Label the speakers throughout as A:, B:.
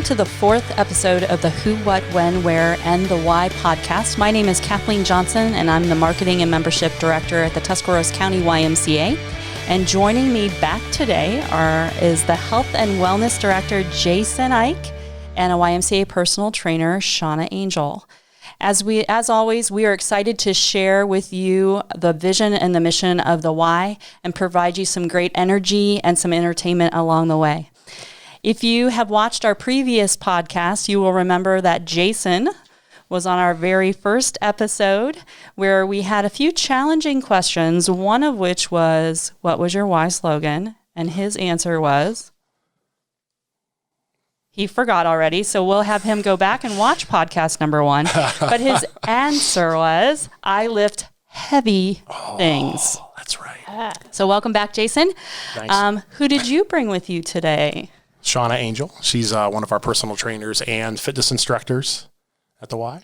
A: to the fourth episode of the Who, What, When, Where, and the Why podcast. My name is Kathleen Johnson, and I'm the Marketing and Membership Director at the Tuscarawas County YMCA. And joining me back today is the Health and Wellness Director, Jason Ike, and a YMCA personal trainer, Shauna Angel. As always, we are excited to share with you the vision and the mission of the Y and provide you some great energy and some entertainment along the way. If you have watched our previous podcast, you will remember that Jason was on our very first episode where we had a few challenging questions, one of which was, what was your Y slogan? And his answer was, he forgot already, so we'll have him go back and watch podcast number 1. But his answer was, I lift heavy things.
B: That's right.
A: So welcome back, Jason.
B: Thanks.
A: Who did you bring with you today?
B: Shauna Angel. She's one of our personal trainers and fitness instructors at the Y.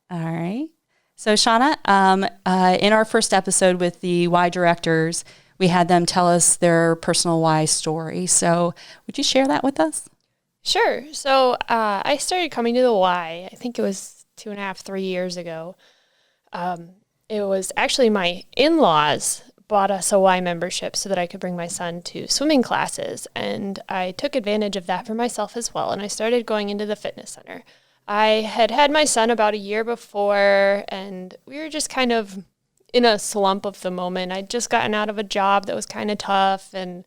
A: All right. So Shauna, in our first episode with the Y directors, we had them tell us their personal Y story. So would you share that with us?
C: Sure. So I started coming to the Y, I think it was 2.5, 3 years ago. It was actually my in-laws bought us a Y membership so that I could bring my son to swimming classes. And I took advantage of that for myself as well. And I started going into the fitness center. I had my son about a year before, and we were just kind of in a slump of the moment. I'd just gotten out of a job that was kind of tough. And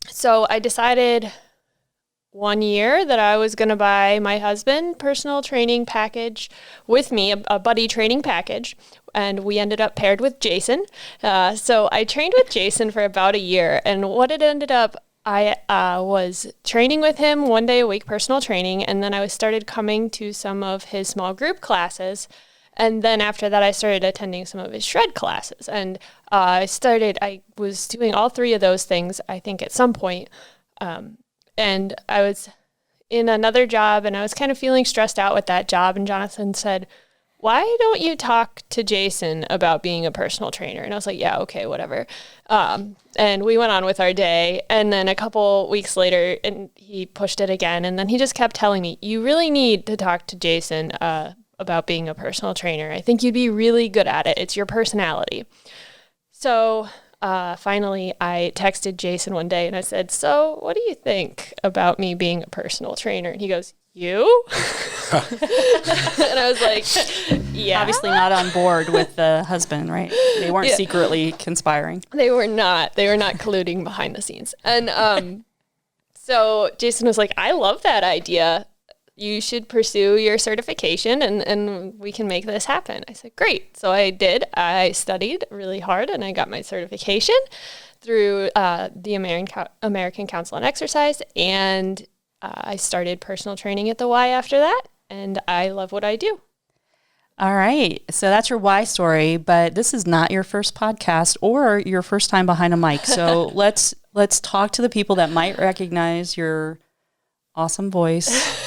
C: so I decided one year that I was going to buy my husband personal training package with me, a buddy training package. And we ended up paired with Jason. So I trained with Jason for about a year. And what it ended up, I was training with him 1 day a week, personal training. And then I started coming to some of his small group classes. And then after that, I started attending some of his shred classes. And I was doing all 3 of those things, I think, at some point. And I was in another job, and I was kind of feeling stressed out with that job. And Jonathan said, why don't you talk to Jason about being a personal trainer? And I was like, yeah, okay, whatever. And we went on with our day. And then a couple weeks later, and he pushed it again. And then he just kept telling me, you really need to talk to Jason about being a personal trainer. I think you'd be really good at it. It's your personality. So finally, I texted Jason one day and I said, so what do you think about me being a personal trainer? And he goes, you? And I was like, yeah.
A: Obviously not on board with the husband, right? They weren't secretly conspiring.
C: They were not. They were not colluding behind the scenes. And so Jason was like, I love that idea. You should pursue your certification and we can make this happen. I said, great. So I did. I studied really hard and I got my certification through the American Council on Exercise. And I started personal training at the Y after that. And I love what I do.
A: All right. So that's your Y story, but this is not your first podcast or your first time behind a mic. So let's talk to the people that might recognize your awesome voice.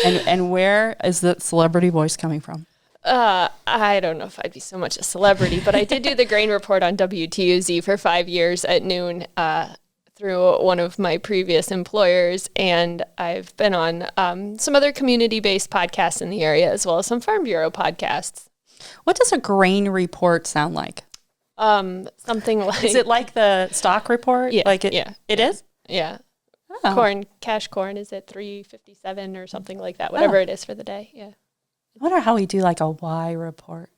A: and where is the celebrity voice coming from?
C: I don't know if I'd be so much a celebrity, but I did do the grain report on WTUZ for 5 years at noon through one of my previous employers. And I've been on some other community-based podcasts in the area, as well as some Farm Bureau podcasts.
A: What does a grain report sound like?
C: Something like...
A: Is it like the stock report?
C: Yeah.
A: It is?
C: Yeah.
A: Oh.
C: Cash corn is at $3.57 or something like that, whatever it is for the day. Yeah.
A: I wonder how we do like a Y report.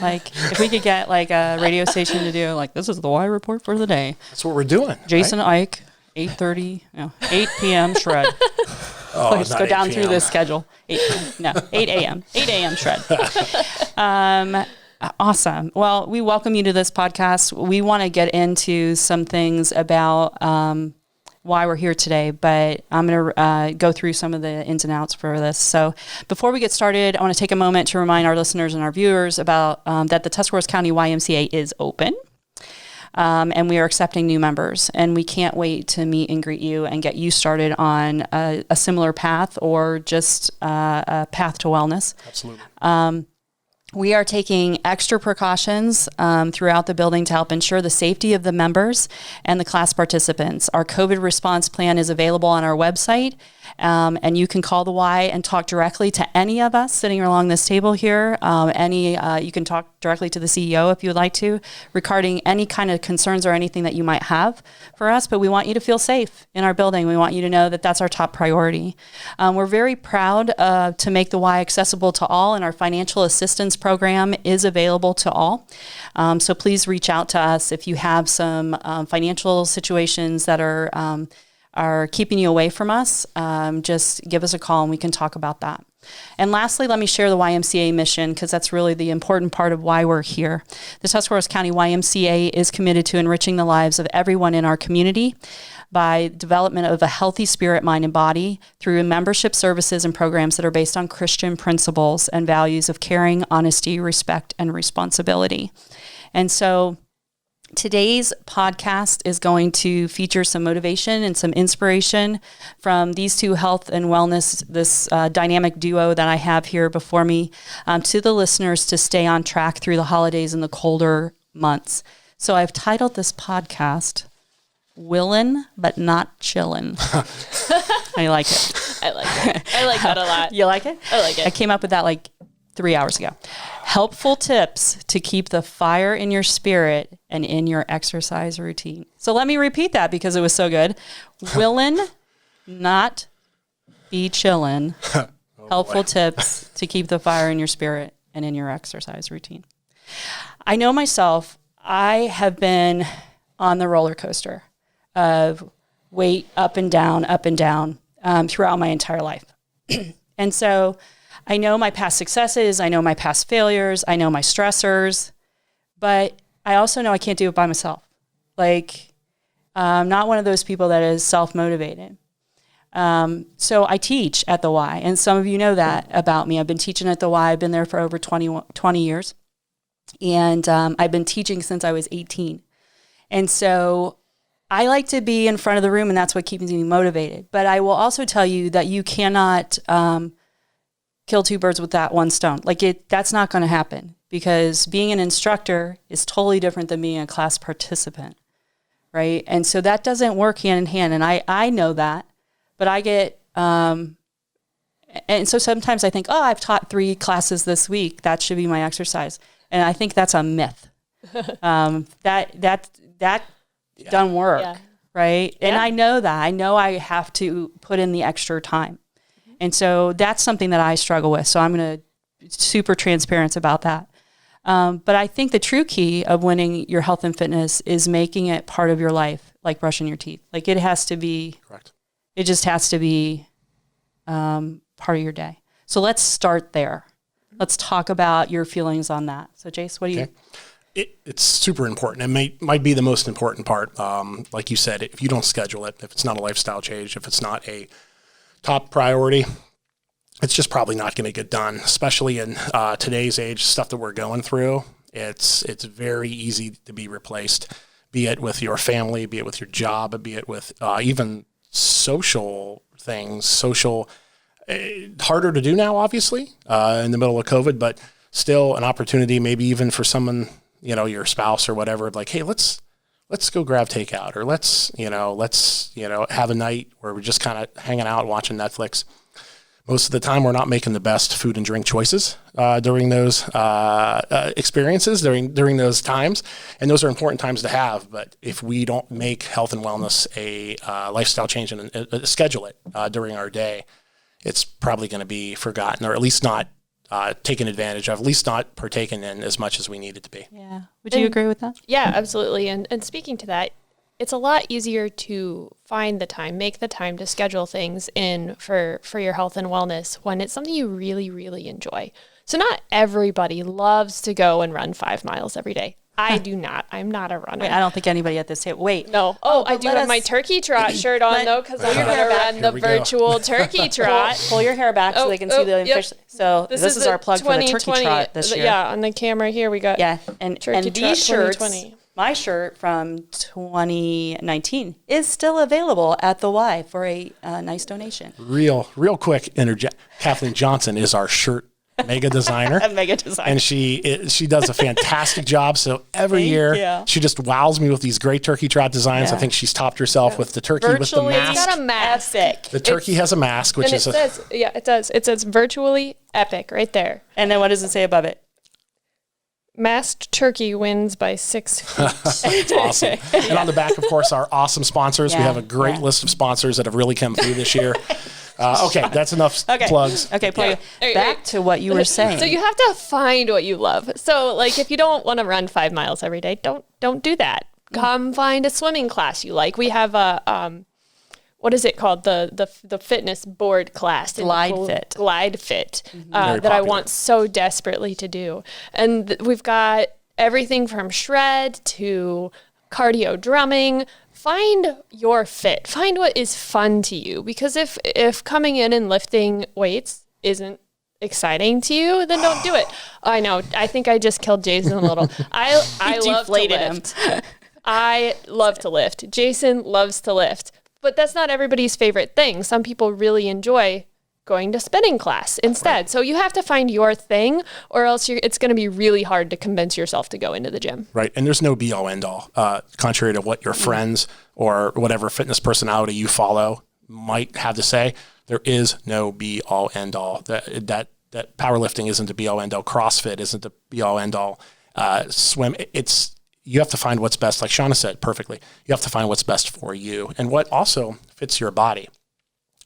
A: Like if we could get like a radio station to do like, this is the Y report for the day.
B: That's what we're doing.
A: Jason Ike, 8:30, 8 p.m. shred. Let's go down through this schedule. 8 a.m. 8 a.m. shred. Awesome. Well, we welcome you to this podcast. We want to get into some things about why we're here today, but I'm going to go through some of the ins and outs for this. So before we get started, I want to take a moment to remind our listeners and our viewers about that the Tuscarawas County YMCA is open. And we are accepting new members, and we can't wait to meet and greet you and get you started on a similar path or just a path to wellness.
B: Absolutely.
A: We are taking extra precautions throughout the building to help ensure the safety of the members and the class participants. Our COVID response plan is available on our website, and you can call the Y and talk directly to any of us sitting along this table here. You can talk directly to the CEO if you would like to, regarding any kind of concerns or anything that you might have for us. But we want you to feel safe in our building. We want you to know that that's our top priority. We're very proud to make the Y accessible to all, and our financial assistance program is available to all. So please reach out to us if you have some financial situations that are keeping you away from us. Just give us a call and we can talk about that. And lastly, let me share the YMCA mission, because that's really the important part of why we're here. The Tuscarawas County YMCA is committed to enriching the lives of everyone in our community by development of a healthy spirit, mind, and body through membership services and programs that are based on Christian principles and values of caring, honesty, respect, and responsibility. And so today's podcast is going to feature some motivation and some inspiration from these two health and wellness, this dynamic duo that I have here before me, to the listeners to stay on track through the holidays and the colder months. So I've titled this podcast, Willin' But Not Chillin'. I like it.
C: I like it. I like that a lot.
A: You like it?
C: I like it.
A: I came up with that like 3 hours ago. Helpful tips to keep the fire in your spirit and in your exercise routine. So let me repeat that because it was so good. Willin', not be chillin'. Helpful tips to keep the fire in your spirit and in your exercise routine. I know myself, I have been on the roller coaster of weight up and down throughout my entire life. And so I know my past successes, I know my past failures, I know my stressors, but I also know I can't do it by myself. Like, I'm not one of those people that is self-motivated. So I teach at the Y, and some of you know that about me. I've been teaching at the Y. I've been there for over 20 years, and I've been teaching since I was 18. And so I like to be in front of the room, and that's what keeps me motivated. But I will also tell you that you cannot kill two birds with that one stone. That's not going to happen, because being an instructor is totally different than being a class participant, right? And so that doesn't work hand in hand. And I know that, but I get, and so sometimes I think, I've taught 3 classes this week. That should be my exercise. And I think that's a myth. That doesn't work, right?
C: Yeah.
A: And I know that. I know I have to put in the extra time. And so that's something that I struggle with. So I'm going to be super transparent about that. But I think the true key of winning your health and fitness is making it part of your life, like brushing your teeth. Like, it has to be,
B: Correct.
A: It just has to be part of your day. So let's start there. Let's talk about your feelings on that. So Jace, what do you?
B: It's super important. It might be the most important part. Like you said, if you don't schedule it, if it's not a lifestyle change, if it's not a top priority, it's just probably not going to get done, especially in today's age, stuff that we're going through. It's very easy to be replaced, be it with your family, be it with your job, be it with even social things, harder to do now, obviously, in the middle of COVID, but still an opportunity, maybe even for someone, your spouse or whatever, like, hey, let's go grab takeout, or let's have a night where we're just kind of hanging out, watching Netflix. Most of the time, we're not making the best food and drink choices during those experiences, during those times. And those are important times to have. But if we don't make health and wellness a lifestyle change and schedule it during our day, it's probably going to be forgotten, or at least not taken advantage of, at least not partaken in as much as we need it to be.
A: Yeah. Would you agree with that?
C: Yeah, absolutely. And speaking to that, it's a lot easier to find the time, make the time to schedule things in for your health and wellness when it's something you really, really enjoy. So not everybody loves to go and run 5 miles every day. I do not. I'm not a runner.
A: Wait, I don't think anybody at this table. Wait.
C: No. I do have my turkey trot shirt on, though, because I'm going to run the virtual turkey trot.
A: Pull your hair back so they can see the official. So this is our plug for the turkey trot this year.
C: Yeah, on the camera here we got
A: and
C: turkey
A: these shirts,
C: 2020.
A: my shirt from 2019 is still available at the Y for a nice donation.
B: Real quick interject. Kathleen Johnson is our shirt mega designer.
A: A mega designer.
B: And she does a fantastic job. So every year she just wows me with these great turkey trot designs. I think she's topped herself with the turkey
A: Virtually,
B: with the mask.
C: It's got a mask.
A: Epic.
B: The turkey has a mask, which
C: And
B: is
C: it does. It says virtually epic right there.
A: And then what does it say above it?
C: Masked turkey wins by 6 feet.
B: It's awesome. And on the back, of course, our awesome sponsors. We
A: Yeah,
B: have a great list of sponsors that have really come through this year. Okay, that's enough plugs.
A: Okay, plug.
C: Yeah.
A: Back to what you were saying.
C: So you have to find what you love. So like if you don't want to run 5 miles every day, don't do that. Come find a swimming class you like. We have a what is it called? The fitness board class.
A: Glide Fit.
C: Glide Fit.
B: Very
C: That I
B: popular.
C: want so desperately to do. And we've got everything from shred to cardio drumming. Find your fit. Find what is fun to you. Because if coming in and lifting weights isn't exciting to you, then don't do it. I know. I think I just killed Jason a little. I love to
A: deflated
C: lift. I love to lift. Jason loves to lift. But that's not everybody's favorite thing. Some people really enjoy going to spinning class instead. So you have to find your thing, or else it's going to be really hard to convince yourself to go into the gym.
B: Right. And there's no be all end all. Contrary to what your friends or whatever fitness personality you follow might have to say, there is no be all end all. That powerlifting isn't a be all end all. CrossFit isn't a be all end all. Swim, you have to find what's best. Like Shauna said perfectly, you have to find what's best for you and what also fits your body.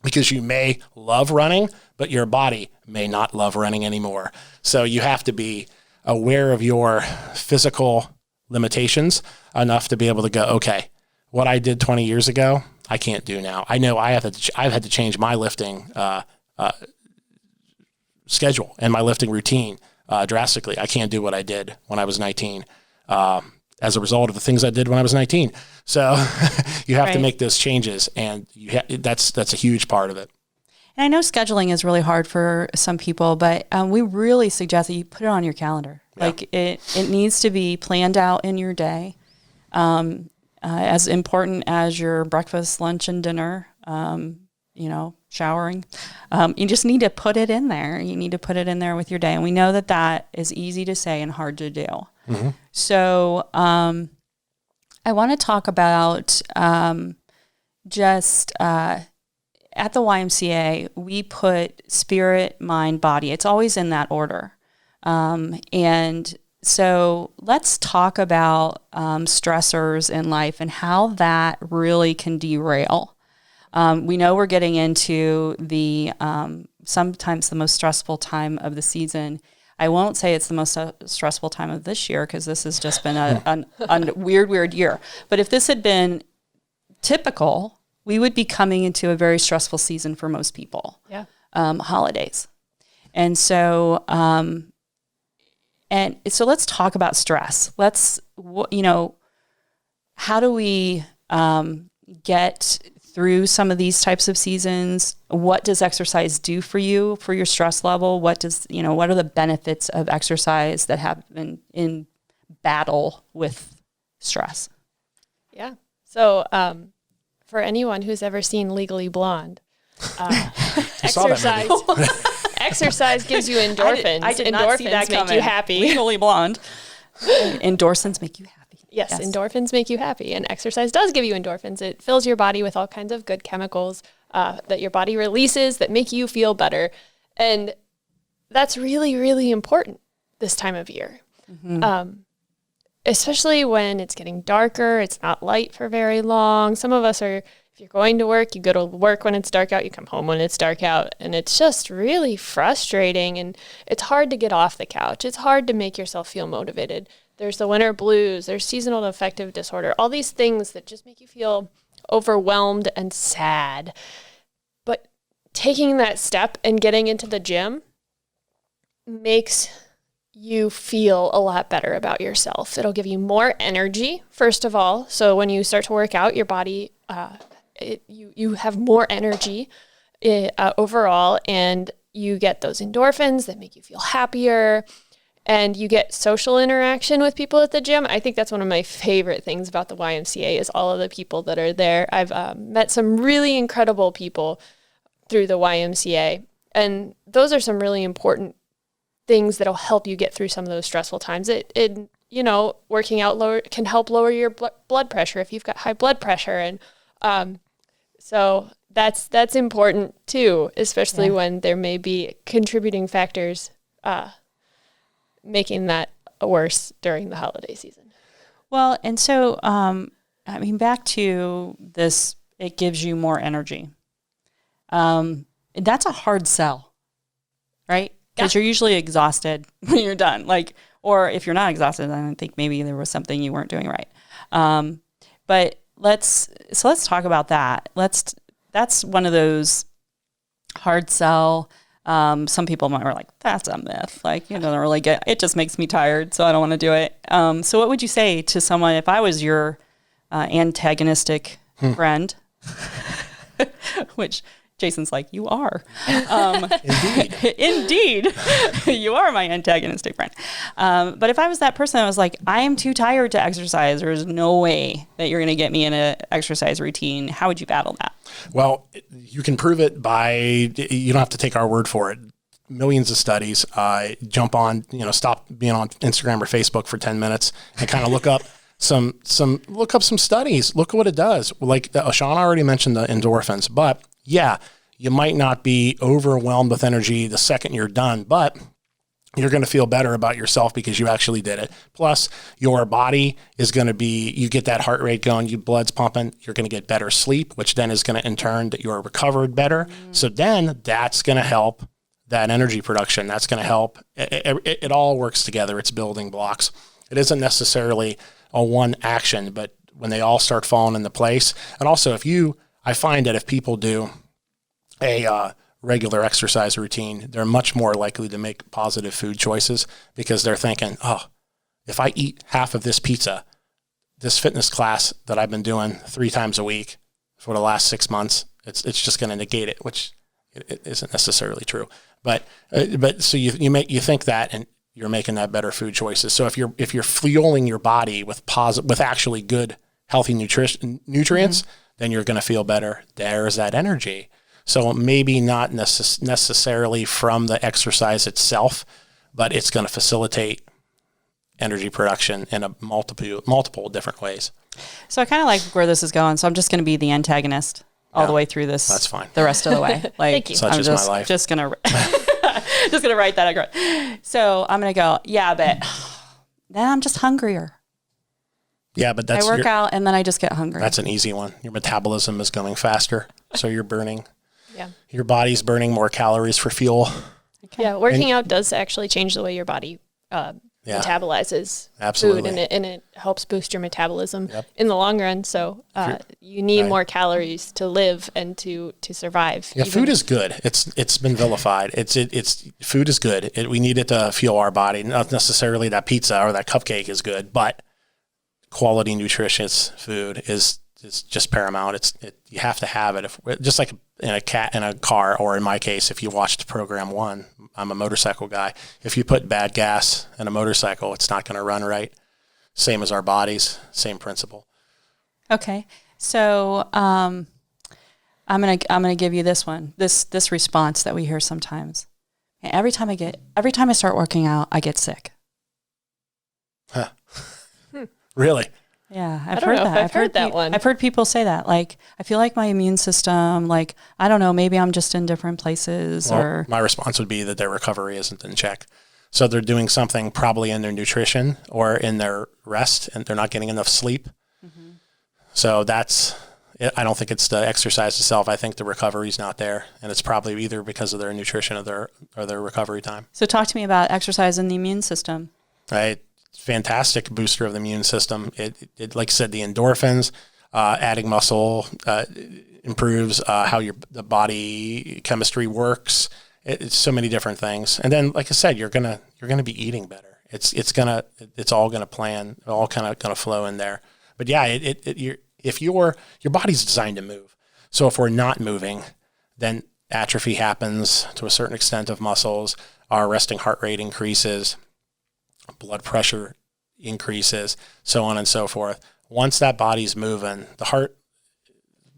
B: Because you may love running, but your body may not love running anymore. So you have to be aware of your physical limitations enough to be able to go, okay, what I did 20 years ago, I can't do now. I know I've had to change my lifting schedule and my lifting routine drastically. I can't do what I did when I was 19 as a result of the things I did when I was 19. So you have to make those changes, and that's a huge part of it.
A: And I know scheduling is really hard for some people, but we really suggest that you put it on your calendar. Yeah. Like it needs to be planned out in your day. As important as your breakfast, lunch, and dinner, showering. You just need to put it in there. You need to put it in there with your day. And we know that is easy to say and hard to do. Mm-hmm. So I want to talk about at the YMCA, we put spirit, mind, body. It's always in that order. And so let's talk about stressors in life and how that really can derail. We know we're getting into the sometimes the most stressful time of the season. I won't say it's the most stressful time of this year because this has just been a weird year. But if this had been typical, we would be coming into a very stressful season for most people.
C: Yeah.
A: Holidays. And so let's talk about stress. How do we get through some of these types of seasons? What does exercise do for you, for your stress level? What are the benefits of exercise that have been in battle with stress?
C: Yeah. So for anyone who's ever seen Legally Blonde, exercise gives you endorphins.
A: I did not see that
C: make you happy.
A: Legally Blonde. Endorphins make you happy.
C: Yes, endorphins make you happy, and exercise does give you endorphins. It fills your body with all kinds of good chemicals that your body releases that make you feel better, and that's really, really important this time of year, especially when it's getting darker. It's not light for very long. Some of us are, if you're going to work, you go to work when it's dark out, you come home when it's dark out, and it's just really frustrating, and it's hard to get off the couch. It's hard to make yourself feel motivated. There's the winter blues, there's seasonal affective disorder, all these things that just make you feel overwhelmed and sad. But taking that step and getting into the gym makes you feel a lot better about yourself. It'll give you more energy, first of all. So when you start to work out, your body, you have more energy overall, and you get those endorphins that make you feel happier. And you get social interaction with people at the gym. I think that's one of my favorite things about the YMCA is all of the people that are there. I've met some really incredible people through the YMCA. And those are some really important things that'll help you get through some of those stressful times. Working out can help lower your blood pressure if you've got high blood pressure. And so that's important too, especially when there may be contributing factors making that worse during the holiday season.
A: Well, and so, back to this, it gives you more energy. That's a hard sell, right? Because you're usually exhausted when you're done. Or if you're not exhausted, then I think maybe there was something you weren't doing right. But let's talk about that. That's one of those hard sell. Some people might be like, that's a myth. Don't really get it. Just makes me tired, so I don't want to do it. So what would you say to someone if I was your antagonistic friend, which Jason's like, you are. Indeed, you are my antagonistic friend. But if I was that person, I was like, I am too tired to exercise. There's no way that you're going to get me in an exercise routine. How would you battle that?
B: Well, you can prove it you don't have to take our word for it. Millions of studies. Jump on, stop being on Instagram or Facebook for 10 minutes and kind of look up some studies. Look at what it does. Like Sean already mentioned the endorphins, but yeah, you might not be overwhelmed with energy the second you're done, but you're going to feel better about yourself because you actually did it. Plus, your body is going to you get that heart rate going, your blood's pumping, you're going to get better sleep, which then is going to, in turn, that you're recovered better. So then that's going to help that energy production. That's going to help. It all works together. It's building blocks. It isn't necessarily a one action, but when they all start falling into place. And also, I find that if people do a regular exercise routine, they're much more likely to make positive food choices because they're thinking, if I eat half of this pizza, this fitness class that I've been doing 3 times a week for the last 6 months, it's just going to negate it, which it isn't necessarily true. But so you think that, and you're making that better food choices. So if you're fueling your body with actually good healthy nutrients, then you're going to feel better. There's that energy. So maybe not necessarily from the exercise itself, but it's going to facilitate energy production in a multiple different ways.
A: So I kind of like where this is going. So I'm just going to be the antagonist all the way through this.
B: That's fine.
A: The rest of the way.
C: Thank you.
B: Such is my life.
A: Just going to write that across. So I'm going to go, yeah, but then I'm just hungrier.
B: Yeah, but
A: I work out and then I just get hungry.
B: That's an easy one. Your metabolism is going faster, so you're burning.
C: Yeah.
B: Your body's burning more calories for fuel.
C: Okay. Yeah, working out does actually change the way your body metabolizes food, and it helps boost your metabolism in the long run. So you need more calories to live and to survive.
B: Yeah, food is good. It's been vilified. Food is good. We need it to fuel our body. Not necessarily that pizza or that cupcake is good, but quality nutritious food is just paramount. You have to have it. Just like in a car, or in my case, if you watched Program 1, I'm a motorcycle guy. If you put bad gas in a motorcycle, it's not going to run right. Same as our bodies, same principle.
A: Okay, so I'm gonna give you this one. This response that we hear sometimes. Every time I start working out, I get sick.
B: Huh. Really?
A: Yeah,
C: I've heard that one.
A: I've heard people say that. Like, I feel like my immune system, like, I don't know, maybe I'm just in different places. Or
B: my response would be that their recovery isn't in check. So they're doing something probably in their nutrition or in their rest, and they're not getting enough sleep. Mm-hmm. So I don't think it's the exercise itself. I think the recovery is not there, and it's probably either because of their nutrition or their recovery time.
A: So talk to me about exercise and the immune system.
B: Right. Fantastic booster of the immune system. It like I said, the endorphins, adding muscle improves how the body chemistry works. It's so many different things. And then, like I said, you're gonna be eating better. It's all gonna plan, all kind of gonna flow in there. But yeah, if your body's designed to move. So if we're not moving, then atrophy happens to a certain extent of muscles. Our resting heart rate increases. Blood pressure increases, so on and so forth. Once that body's moving, the heart,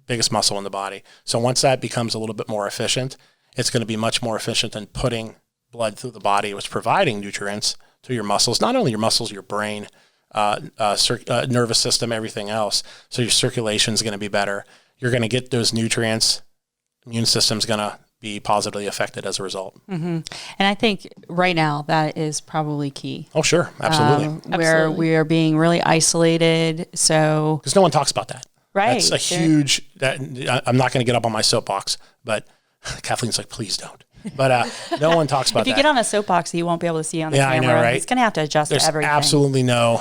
B: biggest muscle in the body. So once that becomes a little bit more efficient, it's going to be much more efficient than putting blood through the body was providing nutrients to your muscles, not only your muscles, your brain, nervous system, everything else. So your circulation is going to be better. You're going to get those nutrients. Immune system's going to be positively affected as a result.
A: Mm-hmm. And I think right now that is probably key.
B: Oh, sure. Absolutely.
A: Where we are being really isolated. So,
B: because no one talks about that.
A: Right.
B: That's a huge, I'm not going to get up on my soapbox, but Kathleen's like, please don't. But no one talks about that.
A: If you get on a soapbox, you won't be able to see on the camera.
B: I know, right?
A: It's going to have to adjust
B: There's
A: to everything.
B: absolutely no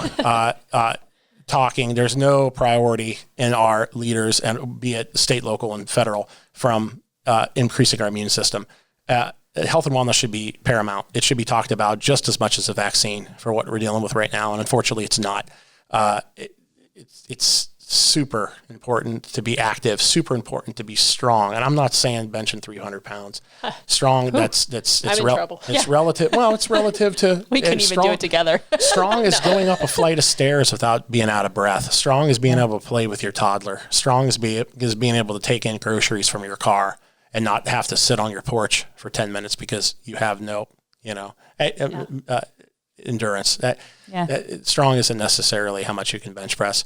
B: talking. There's no priority in our leaders, and be it state, local, and federal, from increasing our immune system. Health and wellness should be paramount. It should be talked about just as much as a vaccine for what we're dealing with right now. And unfortunately, it's not. It's super important to be active, super important to be strong. And I'm not saying benching 300 pounds. Strong, it's
C: I'm in trouble.
B: It's relative. Well, it's relative to.
A: We couldn't even do it together.
B: Strong is going up a flight of stairs without being out of breath. Strong is being able to play with your toddler. Strong is being able to take in groceries from your car and not have to sit on your porch for 10 minutes because you have no, endurance. Strong isn't necessarily how much you can bench press.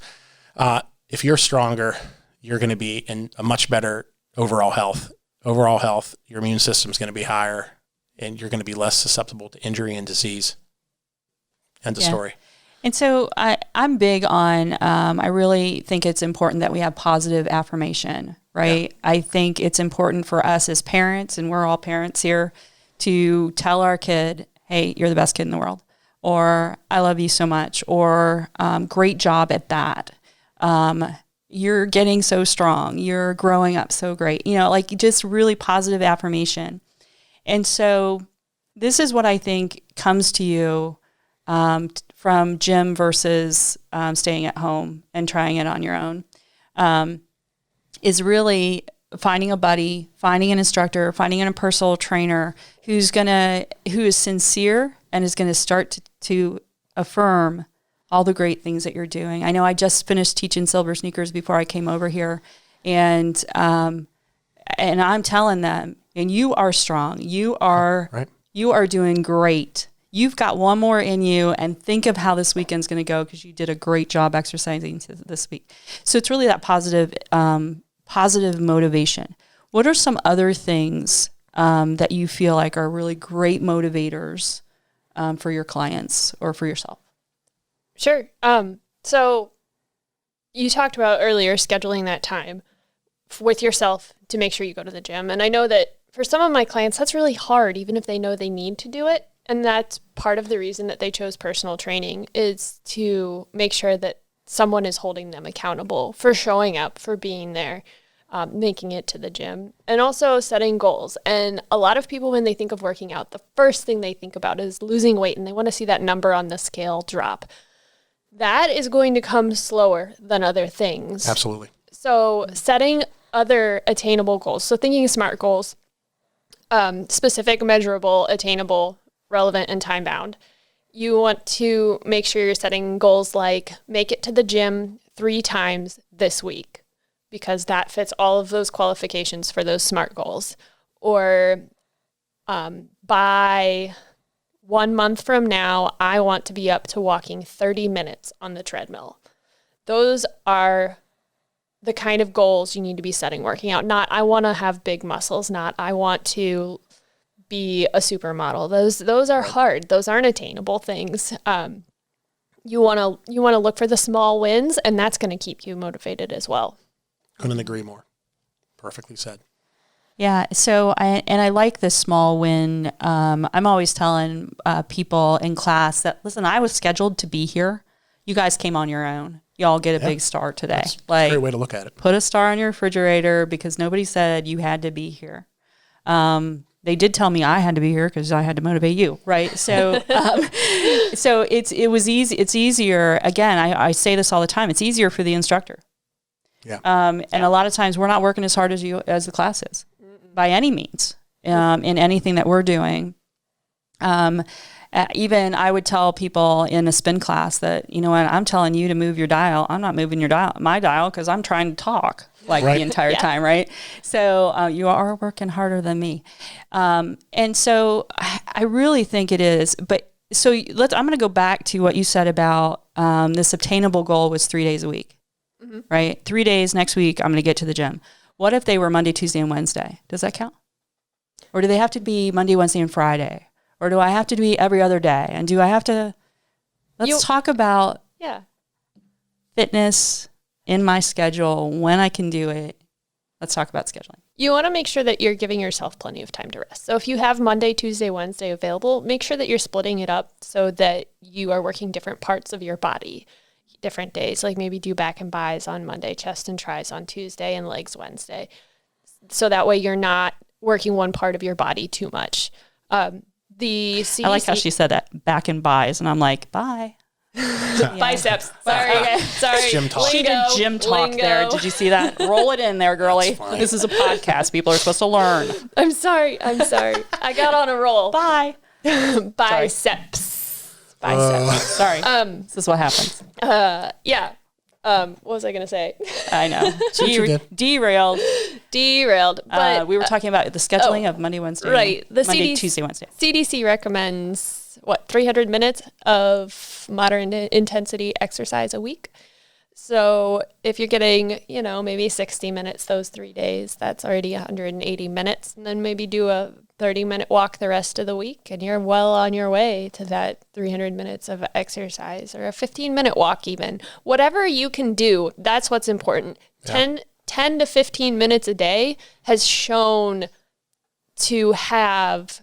B: If you're stronger, you're going to be in a much better overall health. Overall health, your immune system's going to be higher, and you're going to be less susceptible to injury and disease. End of story.
A: And so I'm big on, I really think it's important that we have positive affirmation, right? Yeah. I think it's important for us as parents, and we're all parents here, to tell our kid, hey, you're the best kid in the world, or I love you so much, or great job at that. You're getting so strong. You're growing up so great. Like just really positive affirmation. And so this is what I think comes to you from gym versus staying at home and trying it on your own, is really finding a buddy, finding an instructor, finding a personal trainer who is sincere and is going to start to affirm all the great things that you're doing. I know I just finished teaching Silver Sneakers before I came over here, and I'm telling them, and you are strong. You are
B: right.
A: You are doing great. You've got one more in you, and think of how this weekend's going to go because you did a great job exercising this week. So it's really that positive motivation. What are some other things that you feel like are really great motivators for your clients or for yourself?
C: Sure. So you talked about earlier scheduling that time with yourself to make sure you go to the gym. And I know that for some of my clients, that's really hard, even if they know they need to do it. And that's part of the reason that they chose personal training, is to make sure that someone is holding them accountable for showing up, for being there, making it to the gym, and also setting goals. And a lot of people, when they think of working out, the first thing they think about is losing weight, and they want to see that number on the scale drop. That is going to come slower than other things.
B: Absolutely.
C: So setting other attainable goals. So thinking SMART goals, specific, measurable, attainable, relevant, and time-bound. You want to make sure you're setting goals like make it to the gym 3 times this week, because that fits all of those qualifications for those SMART goals. Or by 1 month from now, I want to be up to walking 30 minutes on the treadmill. Those are the kind of goals you need to be setting working out. Not, I want to have big muscles. Not, I want to be a supermodel. Those are hard. Those aren't attainable things. You want to look for the small wins, and that's going to keep you motivated as well.
B: Couldn't agree more. Perfectly said.
A: Yeah. So I like the small win. I'm always telling people in class that, listen, I was scheduled to be here. You guys came on your own. Y'all get a big star today.
B: That's a great way to look at it.
A: Put a star on your refrigerator because nobody said you had to be here. They did tell me I had to be here because I had to motivate you, right? So, so it was easy. It's easier. Again, I say this all the time. It's easier for the instructor.
B: Yeah.
A: And a lot of times we're not working as hard as the class is, by any means, in anything that we're doing. And Even I would tell people in a spin class that, you know what, I'm telling you to move your dial. I'm not moving my dial because I'm trying to talk the entire time, right? So you are working harder than me. And so I really think it is. But so I'm going to go back to what you said about this obtainable goal was 3 days a week, right? 3 days next week, I'm going to get to the gym. What if they were Monday, Tuesday, and Wednesday? Does that count? Or do they have to be Monday, Wednesday, and Friday? Or do I have to be every other day? And do I have to, let's talk about fitness in my schedule, when I can do it. Let's talk about scheduling.
C: You want to make sure that you're giving yourself plenty of time to rest. So if you have Monday, Tuesday, Wednesday available, make sure that you're splitting it up so that you are working different parts of your body different days. Like maybe do back and buys on Monday, chest and tris on Tuesday, and legs Wednesday. So that way you're not working one part of your body too much. The CDC,
A: I like how she said that, back and buys, and I'm like, bye.
C: Biceps. Sorry.
B: Gym talk.
A: She did gym talk there. Did you see that? Roll it in there, girly. This is a podcast. People are supposed to learn.
C: I'm sorry. I got on a roll.
A: Bye.
C: Biceps.
A: Sorry. This is what happens.
C: Yeah. What was I going to say?
A: I know. Derailed.
C: But
A: we were talking about the scheduling of Monday, Wednesday.
C: Right.
A: Monday, Tuesday, Wednesday.
C: CDC recommends, 300 minutes of moderate intensity exercise a week. So if you're getting, maybe 60 minutes those 3 days, that's already 180 minutes. And then maybe do a 30-minute walk the rest of the week, and you're well on your way to that 300 minutes of exercise, or a 15-minute walk even. Whatever you can do, that's what's important. Yeah. 10 to 15 minutes a day has shown to have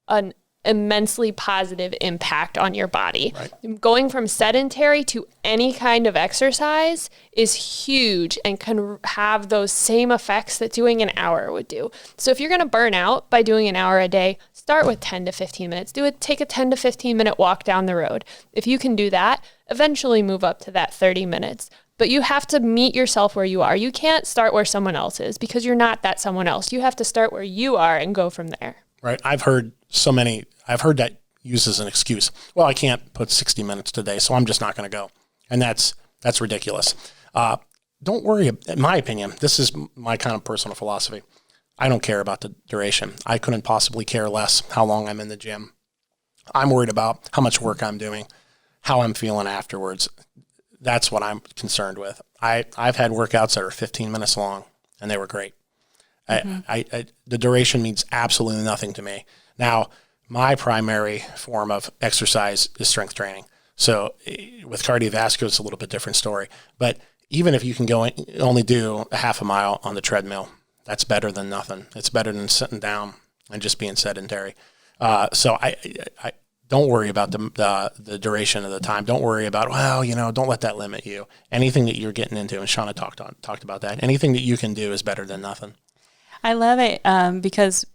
C: an immensely positive impact on your body. Right. Going from sedentary to any kind of exercise is huge and can have those same effects that doing an hour would do. So if you're going to burn out by doing an hour a day, start with 10 to 15 minutes. Take a 10 to 15 minute walk down the road. If you can do that, eventually move up to that 30 minutes. But you have to meet yourself where you are. You can't start where someone else is, because you're not that someone else. You have to start where you are and go from there.
B: Right. I've heard that used as an excuse. Well, I can't put 60 minutes today, so I'm just not going to go. And that's ridiculous. Don't worry. In my opinion, this is my kind of personal philosophy. I don't care about the duration. I couldn't possibly care less how long I'm in the gym. I'm worried about how much work I'm doing, how I'm feeling afterwards. That's what I'm concerned with. I've had workouts that are 15 minutes long, and they were great. Mm-hmm. The duration means absolutely nothing to me. Now, my primary form of exercise is strength training. So with cardiovascular, it's a little bit different story. But even if you can go only do a half a mile on the treadmill, that's better than nothing. It's better than sitting down and just being sedentary. So I don't worry about the duration of the time. Don't worry about, don't let that limit you. Anything that you're getting into, and Shauna talked about that, anything that you can do is better than nothing.
A: I love it because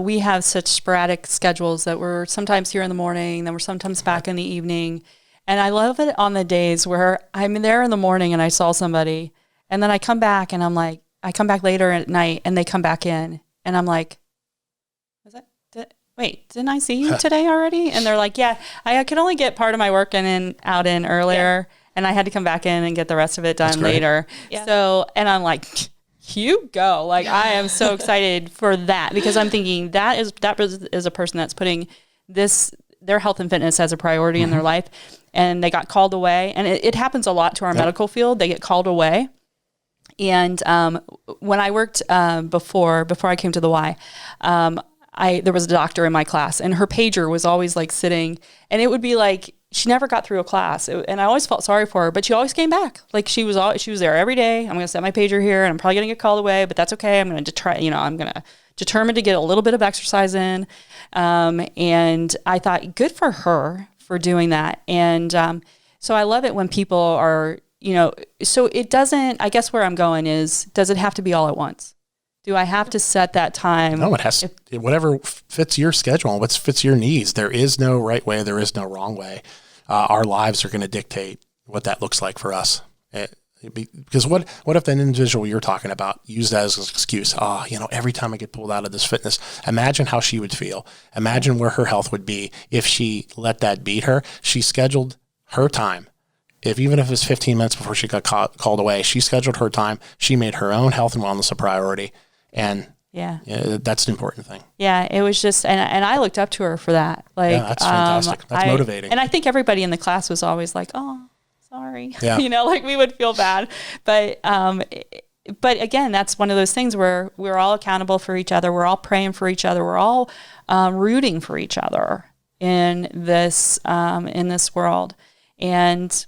A: we have such sporadic schedules that we're sometimes here in the morning, then we're sometimes back in the evening. And I love it on the days where I'm there in the morning and I saw somebody, and then I come back and I'm like, I come back later at night and they come back in and I'm like, didn't I see you today already? And they're like, yeah, I could only get part of my work in earlier, and I had to come back in and get the rest of it done later. Yeah. So, and I'm like, you go. Like, I am so excited for that, because I'm thinking that is a person that's putting their health and fitness as a priority in their life, and they got called away. And it happens a lot to our medical field. They get called away. And when I worked before I came to the Y, there was a doctor in my class, and her pager was always like sitting, and it would be like she never got through a class, and I always felt sorry for her, but she always came back. Like she was there every day. I'm going to set my pager here, and I'm probably going to get called away, but that's okay. I'm going to try. I'm going to determine to get a little bit of exercise in, and I thought, good for her for doing that. And so I love it when people are, so it doesn't. I guess where I'm going is, does it have to be all at once? Do I have to set that time?
B: No, it has whatever fits your schedule, what fits your needs. There is no right way. There is no wrong way. Our lives are going to dictate what that looks like for us. Because what if an individual you're talking about used that as an excuse? Every time I get pulled out of this fitness, imagine how she would feel. Imagine where her health would be if she let that beat her. She scheduled her time. Even if it was 15 minutes before she got called away, she scheduled her time. She made her own health and wellness a priority. And that's an important thing.
A: Yeah, it was just, and I looked up to her for that. Like,
B: that's fantastic. That's motivating.
A: And I think everybody in the class was always like, oh, sorry.
B: Yeah.
A: Like we would feel bad. But again, that's one of those things where we're all accountable for each other. We're all praying for each other. We're all rooting for each other in this world. And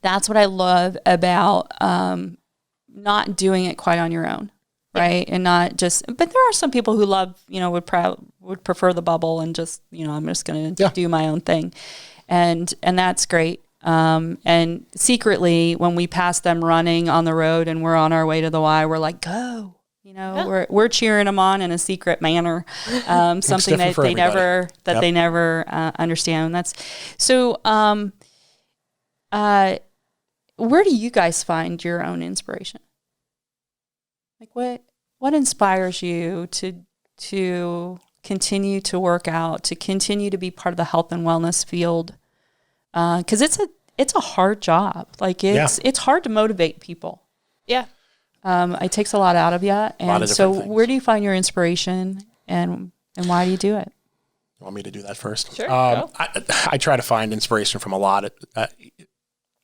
A: that's what I love about not doing it quite on your own, right? And not just, but there are some people who love, would prefer the bubble and just, I'm just going to do my own thing. And that's great. And secretly, when we pass them running on the road and we're on our way to the Y, we're like, go. We're cheering them on in a secret manner, something that they never understand. And that's so. Where do you guys find your own inspiration? Like what inspires you to continue to work out, to continue to be part of the health and wellness field? Because it's a hard job. Like it's hard to motivate people.
C: Yeah.
A: It takes a lot out of you. And so where do you find your inspiration and why do you do it?
B: You want me to do that first?
C: Sure.
B: I try to find inspiration from a lot of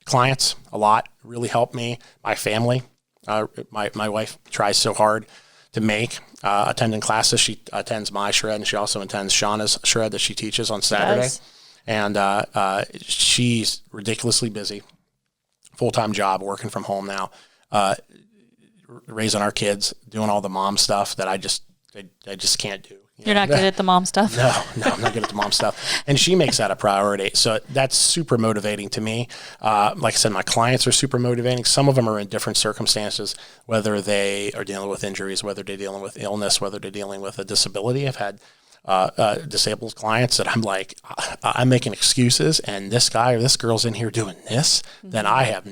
B: clients. A lot really help me. My family. My wife tries so hard to make attending classes. She attends my shred and she also attends Shauna's shred that she teaches on Saturday.
A: Yes.
B: And she's ridiculously busy, full-time job, working from home now, raising our kids, doing all the mom stuff that I just can't do.
A: You're not good at the mom stuff?
B: No, I'm not good at the mom stuff. And she makes that a priority. So that's super motivating to me. Like I said, my clients are super motivating. Some of them are in different circumstances, whether they are dealing with injuries, whether they're dealing with illness, whether they're dealing with a disability. I've had disabled clients that I'm like, I'm making excuses and this guy or this girl's in here doing this, then I have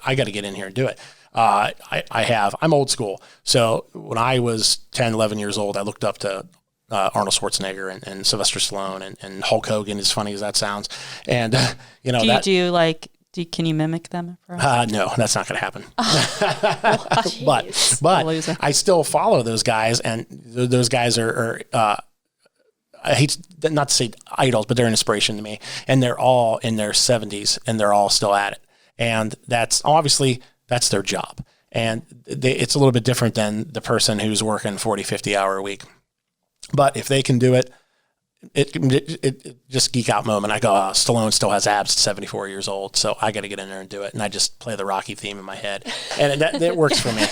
B: I got to get in here and do it. I'm old school. So when I was 10, 11 years old, I looked up to Arnold Schwarzenegger and Sylvester Stallone and Hulk Hogan, as funny as that sounds. And,
A: can you mimic them?
B: No, that's not going to happen. But I still follow those guys, and those guys are I hate not to say idols, but they're an inspiration to me. And they're all in their 70s, and they're all still at it. And that's their job. And it's a little bit different than the person who's working 40, 50-hour a week. But if they can do it, it just geek out moment. I go, Stallone still has abs at 74 years old, so I got to get in there and do it. And I just play the Rocky theme in my head, and that works for me.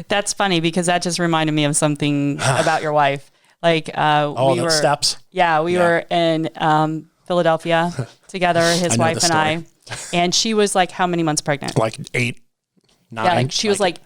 A: That's funny because that just reminded me of something about your wife. Like
B: the steps.
A: Yeah, we were in Philadelphia together, his wife and I, and she was like how many months pregnant?
B: Like 8, 9.
A: Yeah, she was like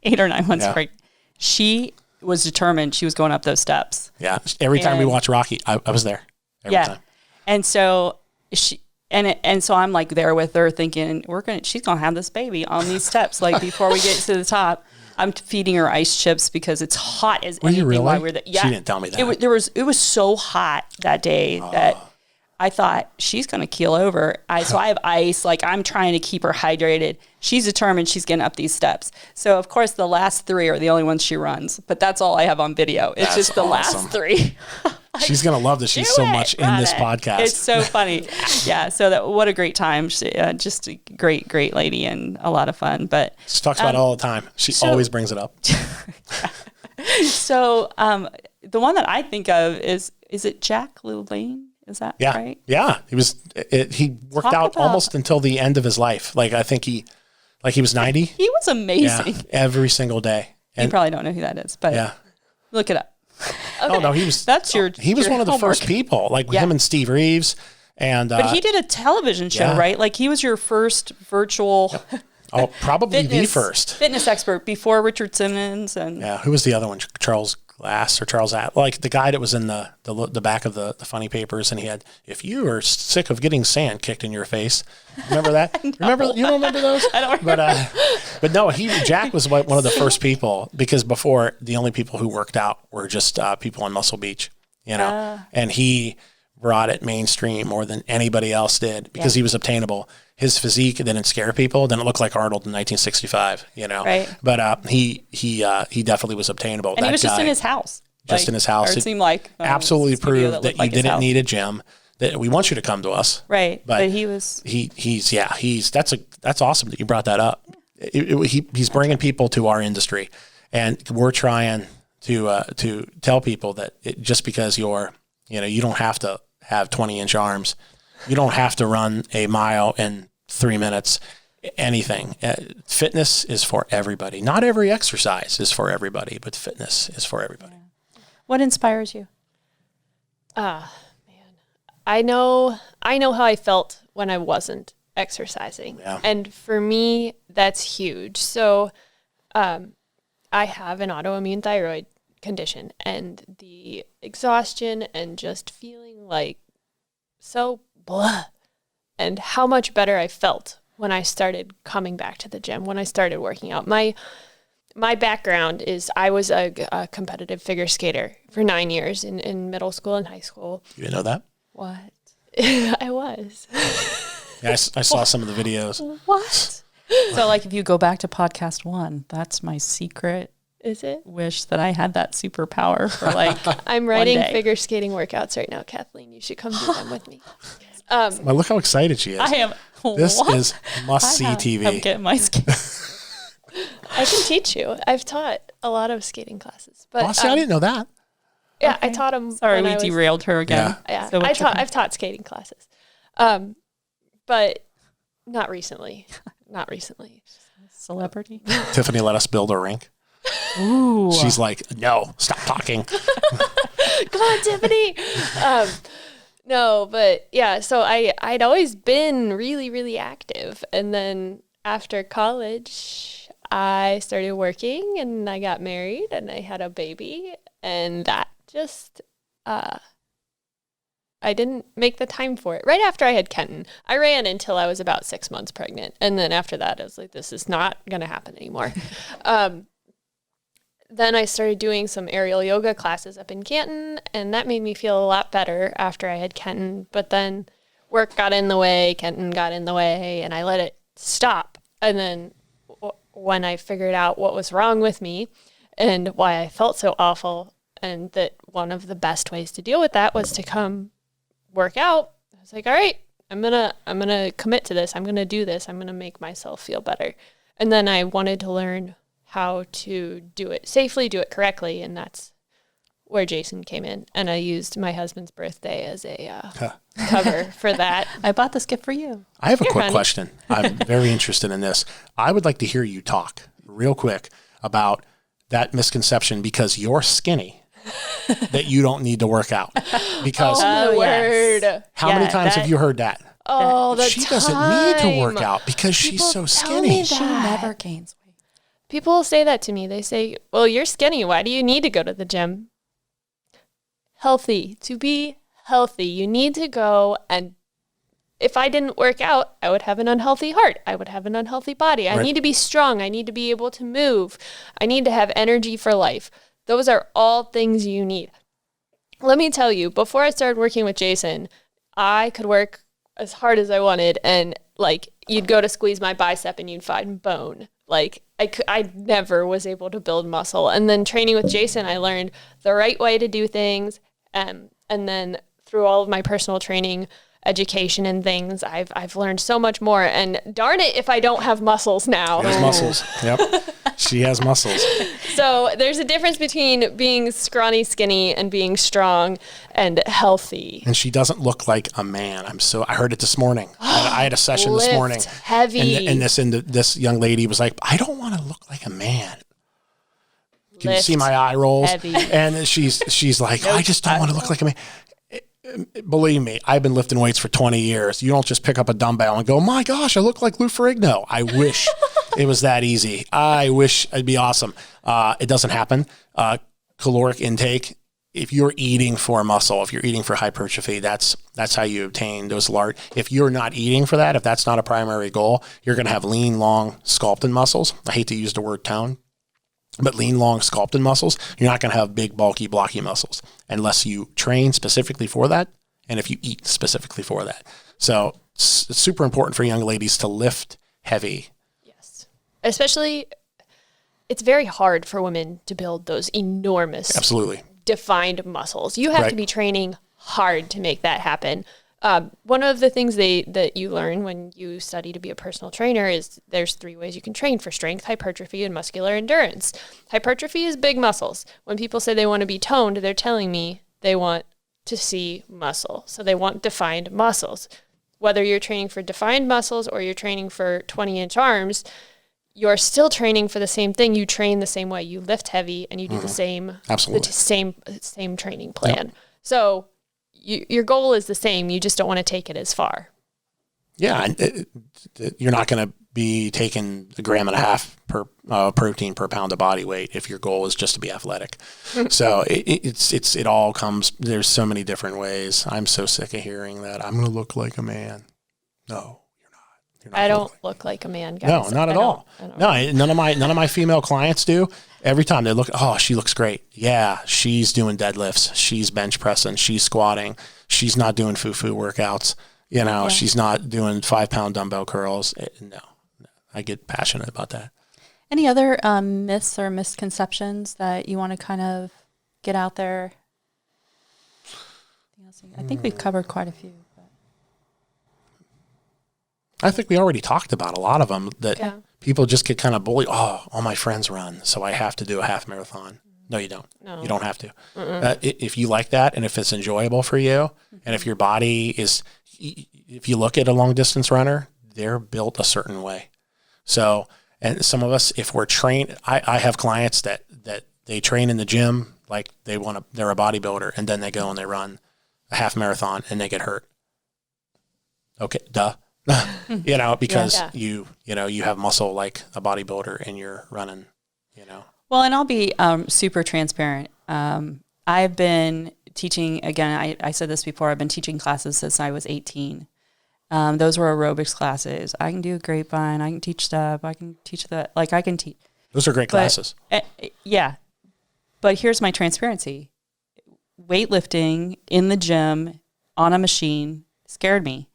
A: 8 or 9 months pregnant. She was determined she was going up those steps.
B: Yeah. Every time we watch Rocky, I was there. Every time.
A: And so so I'm like there with her thinking she's going to have this baby on these steps. Like before we get to the top, I'm feeding her ice chips because it's hot as anything.
B: You really?
A: While we're there. Yeah.
B: She didn't tell me that.
A: It was so hot that day that I thought she's going to keel over. So I have ice. Like I'm trying to keep her hydrated. She's determined she's getting up these steps. So of course the last 3 are the only ones she runs, but that's all I have on video. It's just the last 3.
B: She's going to love that she's so much in this podcast.
A: It's so funny. Yeah. So what a great time. Just a great, great lady and a lot of fun. But
B: she talks about it all the time. She always brings it up.
A: So the one that I think of is it Jack LaLanne? Is that right?
B: Yeah. He worked out almost until the end of his life. Like I think he was 90.
A: He was amazing.
B: Yeah, every single day.
A: And you probably don't know who that is, but look it up.
B: Okay. Oh no, he was one of the first people, like him and Steve Reeves. And
A: but he did a television show, right? Like he was your first virtual
B: probably the first
A: fitness expert before Richard Simmons and
B: who was the other one? Charles Glass or Charles like the guy that was in the back of the funny papers, and he had, if you are sick of getting sand kicked in your face, remember that? No. Remember, you don't remember those?
A: I don't remember.
B: But no, Jack was one of the first people, because before the only people who worked out were just people in Muscle Beach, and he brought it mainstream more than anybody else did, because he was obtainable. His physique didn't scare people. Didn't look like Arnold in 1965, Right. But he definitely was obtainable.
A: And he was just in his house.
B: Just in his house.
A: It seemed like
B: absolutely proved that you didn't need a gym. That we want you to come to us.
A: Right.
B: But
A: he was.
B: That's awesome that you brought that up. He's bringing people to our industry, and we're trying to tell people that just because you don't have to have 20-inch arms. You don't have to run a mile in 3 minutes, anything. Fitness is for everybody. Not every exercise is for everybody, but fitness is for everybody.
A: What inspires you?
C: Man. I know how I felt when I wasn't exercising. Yeah. And for me, that's huge. So I have an autoimmune thyroid condition, and the exhaustion and just feeling like so blah, and how much better I felt when I started coming back to the gym, when I started working out. My background is I was a competitive figure skater for 9 years in middle school and high school.
B: You didn't know that?
A: What?
C: I was.
B: Yeah, I saw some of the videos.
A: What? So like if you go back to podcast 1, that's my secret.
C: Is it?
A: Wish that I had that superpower for like
C: I'm writing figure skating workouts right now, Kathleen. You should come do them with me.
B: Well, look how excited she is.
A: I am.
B: This is must-see TV.
A: I'm getting my skates.
C: I can teach you. I've taught a lot of skating classes. But
B: I didn't know that.
C: Yeah, okay. I taught them.
A: Sorry, we derailed her again.
C: Yeah, so I've taught skating classes, but not recently. Not recently.
A: Celebrity.
B: Tiffany let us build a rink.
A: Ooh.
B: She's like, no, stop talking.
C: Come on, Tiffany. No, but yeah, so I'd always been really, really active. And then after college, I started working, and I got married, and I had a baby, and that just, I didn't make the time for it. Right after I had Kenton, I ran until I was about 6 months pregnant. And then after that, I was like, this is not going to happen anymore. Then I started doing some aerial yoga classes up in Canton, and that made me feel a lot better after I had Kenton. But then work got in the way, Kenton got in the way, and I let it stop. And then when I figured out what was wrong with me and why I felt so awful, and that one of the best ways to deal with that was to come work out, I was like, all right, I'm gonna commit to this. I'm gonna do this. I'm gonna make myself feel better. And then I wanted to learn how to do it safely, do it correctly, and that's where Jason came in. And I used my husband's birthday as a cover for that.
A: I bought this gift for you.
B: I have a quick question. I'm very interested in this. I would like to hear you talk real quick about that misconception, because you're skinny, that you don't need to work out. Because how many times have you heard that?
C: Oh, the
B: she doesn't need to work out because she's so skinny.
A: She never gains weight.
C: People say that to me. They say, well, you're skinny. Why do you need to go to the gym? Healthy. To be healthy, you need to go. And if I didn't work out, I would have an unhealthy heart. I would have an unhealthy body. I need to be strong. I need to be able to move. I need to have energy for life. Those are all things you need. Let me tell you, before I started working with Jason, I could work as hard as I wanted, and like you'd go to squeeze my bicep and you'd find bone. Like I never was able to build muscle. And then training with Jason, I learned the right way to do things. And then through all of my personal training, education and things, I've learned so much more. And darn it if I don't have muscles now.
B: She has muscles. Yep. She has muscles.
C: So there's a difference between being scrawny, skinny, and being strong and healthy.
B: And she doesn't look like a man. I heard it this morning. I had a session this morning.
C: Heavy.
B: And this young lady was like, I don't want to look like a man. Can you see my eye rolls?
C: Heavy.
B: And she's like, I just don't want to look like a man. Believe me, I've been lifting weights for 20 years. You don't just pick up a dumbbell and go, my gosh, I look like Lou Ferrigno. I wish it was that easy. I wish it'd be awesome. It doesn't happen. caloric intake, if you're eating for muscle, if you're eating for hypertrophy, that's how you obtain those large. If you're not eating for that, if that's not a primary goal, you're going to have lean, long, sculpted muscles. I hate to use the word tone, but lean, long, sculpted muscles. You're not going to have big, bulky, blocky muscles unless you train specifically for that, and if you eat specifically for that. So it's super important for young ladies to lift heavy.
C: Yes, especially it's very hard for women to build those enormous,
B: absolutely
C: defined muscles. You have to be training hard to make that happen. One of the things that you learn when you study to be a personal trainer is there's 3 ways you can train for strength, hypertrophy, and muscular endurance. Hypertrophy is big muscles. When people say they want to be toned, they're telling me they want to see muscle. So they want defined muscles. Whether you're training for defined muscles or you're training for 20-inch arms, you're still training for the same thing. You train the same way. You lift heavy and you do the same,
B: absolutely
C: same training plan. Yep. So your goal is the same. You just don't want to take it as far.
B: Yeah, and you're not going to be taking 1.5 grams per protein per pound of body weight if your goal is just to be athletic. So it all comes. There's so many different ways. I'm so sick of hearing that I'm going to look like a man. No.
C: I don't look like a man, guys.
B: No, not at all. No, none of my female clients do. Every time they look, oh, she looks great. Yeah, she's doing deadlifts. She's bench pressing. She's squatting. She's not doing foo-foo workouts. She's not doing 5-pound dumbbell curls. No, I get passionate about that.
A: Any other myths or misconceptions that you want to kind of get out there? I think we've covered quite a few.
B: I think we already talked about a lot of them that people just get kind of bullied. Oh, all my friends run, so I have to do a half marathon. No, you don't. No. You don't have to. If you like that and if it's enjoyable for you and if your body is, if you look at a long distance runner, they're built a certain way. So, and some of us, if we're trained, I have clients that they train in the gym like they're a bodybuilder, and then they go and they run a half marathon and they get hurt. Okay, duh. Because you have muscle like a bodybuilder and you're running,
A: Well, and I'll be super transparent. I've been teaching, again, I said this before, I've been teaching classes since I was 18. Those were aerobics classes. I can do grapevine. I can teach step. I can teach that. I can teach.
B: Those are great classes.
A: Yeah. But here's my transparency. Weightlifting in the gym on a machine scared me.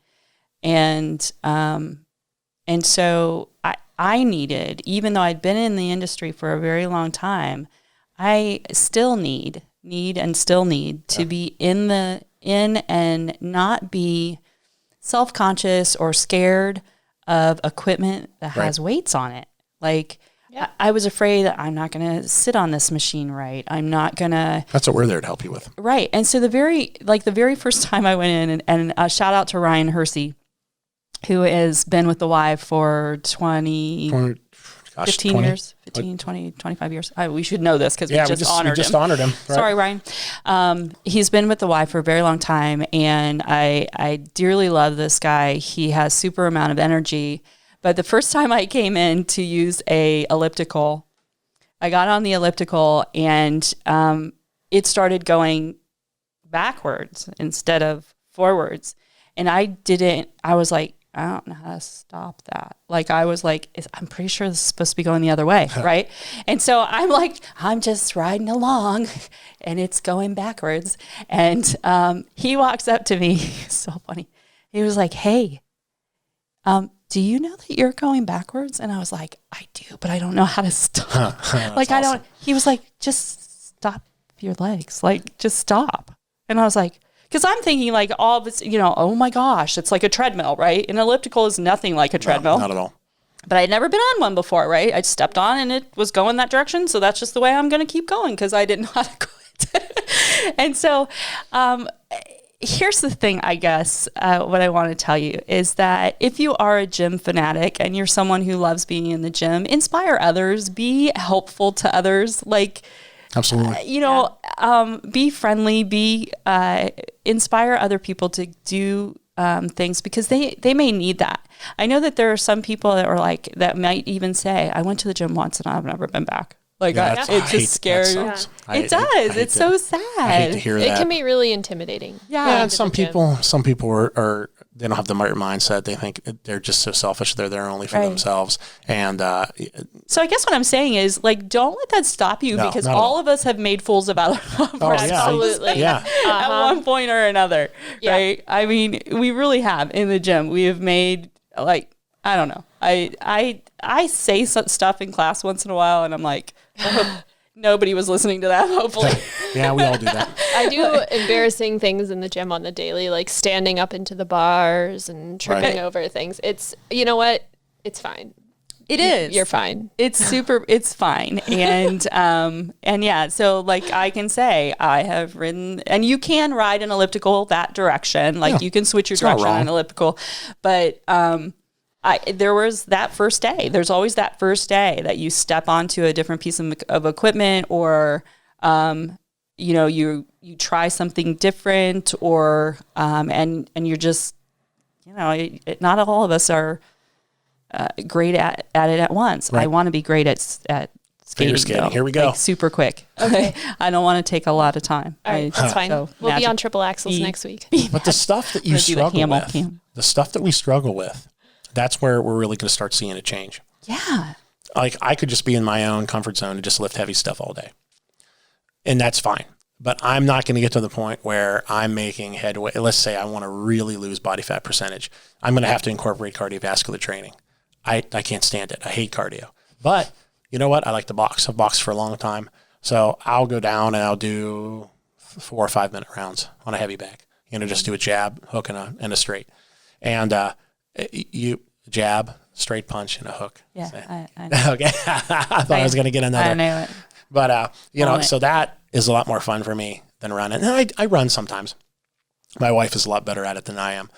A: And so I needed, even though I'd been in the industry for a very long time, I still need to be in and not be self-conscious or scared of equipment that has weights on it. I was afraid that I'm not going to sit on this machine right. I'm not going to.
B: That's what we're there to help you with.
A: Right. And so the very first time I went in and shout out to Ryan Hersey, who has been with the Y for 15 years, 20, 25 years. We should know this because we just honored him. Right? Sorry, Ryan. He's been with the Y for a very long time, and I dearly love this guy. He has super amount of energy. But the first time I came in to use a elliptical, I got on the elliptical, and it started going backwards instead of forwards. And I was like, I don't know how to stop that. I was like, I'm pretty sure this is supposed to be going the other way, right? And so I'm just riding along, and it's going backwards. And he walks up to me, so funny. He was like, hey, do you know that you're going backwards? And I was like, I do, but I don't know how to stop. Awesome. He was like, just stop your legs. Just stop. And I was like, because I'm thinking all of it's, oh my gosh, it's like a treadmill, right? An elliptical is nothing like a treadmill.
B: No, not at all.
A: But I'd never been on one before, right? I stepped on and it was going that direction. So that's just the way I'm going to keep going because I didn't know how to quit. And so here's the thing, I guess, what I want to tell you is that if you are a gym fanatic and you're someone who loves being in the gym, inspire others, be helpful to others.
B: Absolutely.
A: Be friendly, inspire other people to do things because they may need that. I know that there are some people that are that might even say, I went to the gym once and I've never been back. Like
B: Yeah,
A: it
B: I hate-
A: just
B: that
A: scared.
B: sucks. I
A: It
B: hate- I
A: does.
B: hate
A: It's
B: to-
A: so
B: I
A: sad.
B: hate to hear
C: It
B: that.
C: can be really intimidating.
B: Yeah, and some
C: the gym.
B: people are they don't have the right mindset. They think they're just so selfish. They're there only for
A: Right.
B: themselves. And
A: So I guess what I'm saying is, like, don't let that stop you,
B: No,
A: because
B: not at
A: all
B: all.
A: of us have made fools of
B: oh
A: ourselves
C: Absolutely.
B: yeah,
A: at one point or another,
C: Yeah.
A: right? I mean, we really have in the gym. We have made, like, I don't know. I say stuff in class once in a while, and I'm like, I hope nobody was listening to that. Hopefully,
B: yeah, we all do that.
C: I do embarrassing things in the gym on the daily, like standing up into the bars and tripping
B: Right.
C: over things. It's, you know what? It's fine.
A: it is.
C: You're fine.
A: It's super. It's fine, and yeah. So like I can say I have ridden, and you can ride an elliptical that direction. Like
B: Yeah.
A: you can switch your
B: It's not
A: direction on
B: wrong.
A: an elliptical, but there was that first day. There's always that first day that you step onto a different piece of equipment, or you know, you try something different, or and you're just, you know, not all of us are great at it at once.
B: Right.
A: I want to be great at skating.
B: skating.
A: Though,
B: Here we go.
A: like, super quick. Okay. I don't want to take a lot of time.
C: All right, that's fine.
A: so
C: We'll be
A: magic-
C: on triple axles
A: be-
C: next week.
B: But the stuff that you
A: Gonna do the
B: struggle
A: camel
B: with,
A: cam.
B: the stuff that we struggle with, that's where we're really going to start seeing a change.
A: Yeah.
B: Like I could just be in my own comfort zone and just lift heavy stuff all day. And that's fine. But I'm not going to get to the point where I'm making headway. Let's say I want to really lose body fat percentage. I'm going to have to incorporate cardiovascular training. I can't stand it. I hate cardio. But you know what? I like to box. I've boxed for a long time. So I'll go down and I'll do 4 or 5 minute rounds on a heavy bag. You know, just do a jab, hook, and a straight. And you jab, straight punch, and a hook.
A: Yeah. I
B: Okay. I thought I was going to get another.
A: I know it.
B: But, you know,
A: Own it.
B: so that is a lot more fun for me than running. And I run sometimes. My wife is a lot better at it than I am.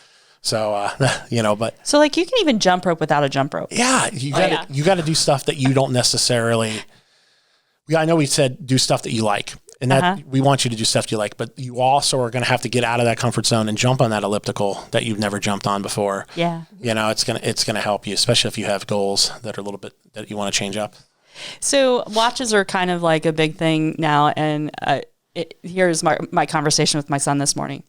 B: So, you know, but
A: So like you can even jump rope without a jump rope.
B: yeah, you got to do stuff that you don't necessarily, I know we said do stuff that you like, and that we want you to do stuff you like, but you also are going to have to get out of that comfort zone and jump on that elliptical that you've never jumped on before.
A: Yeah.
B: You know, it's going to help you, especially if you have goals that are a little bit that you want to change up.
A: So watches are kind of like a big thing now. And here's my conversation with my son this morning.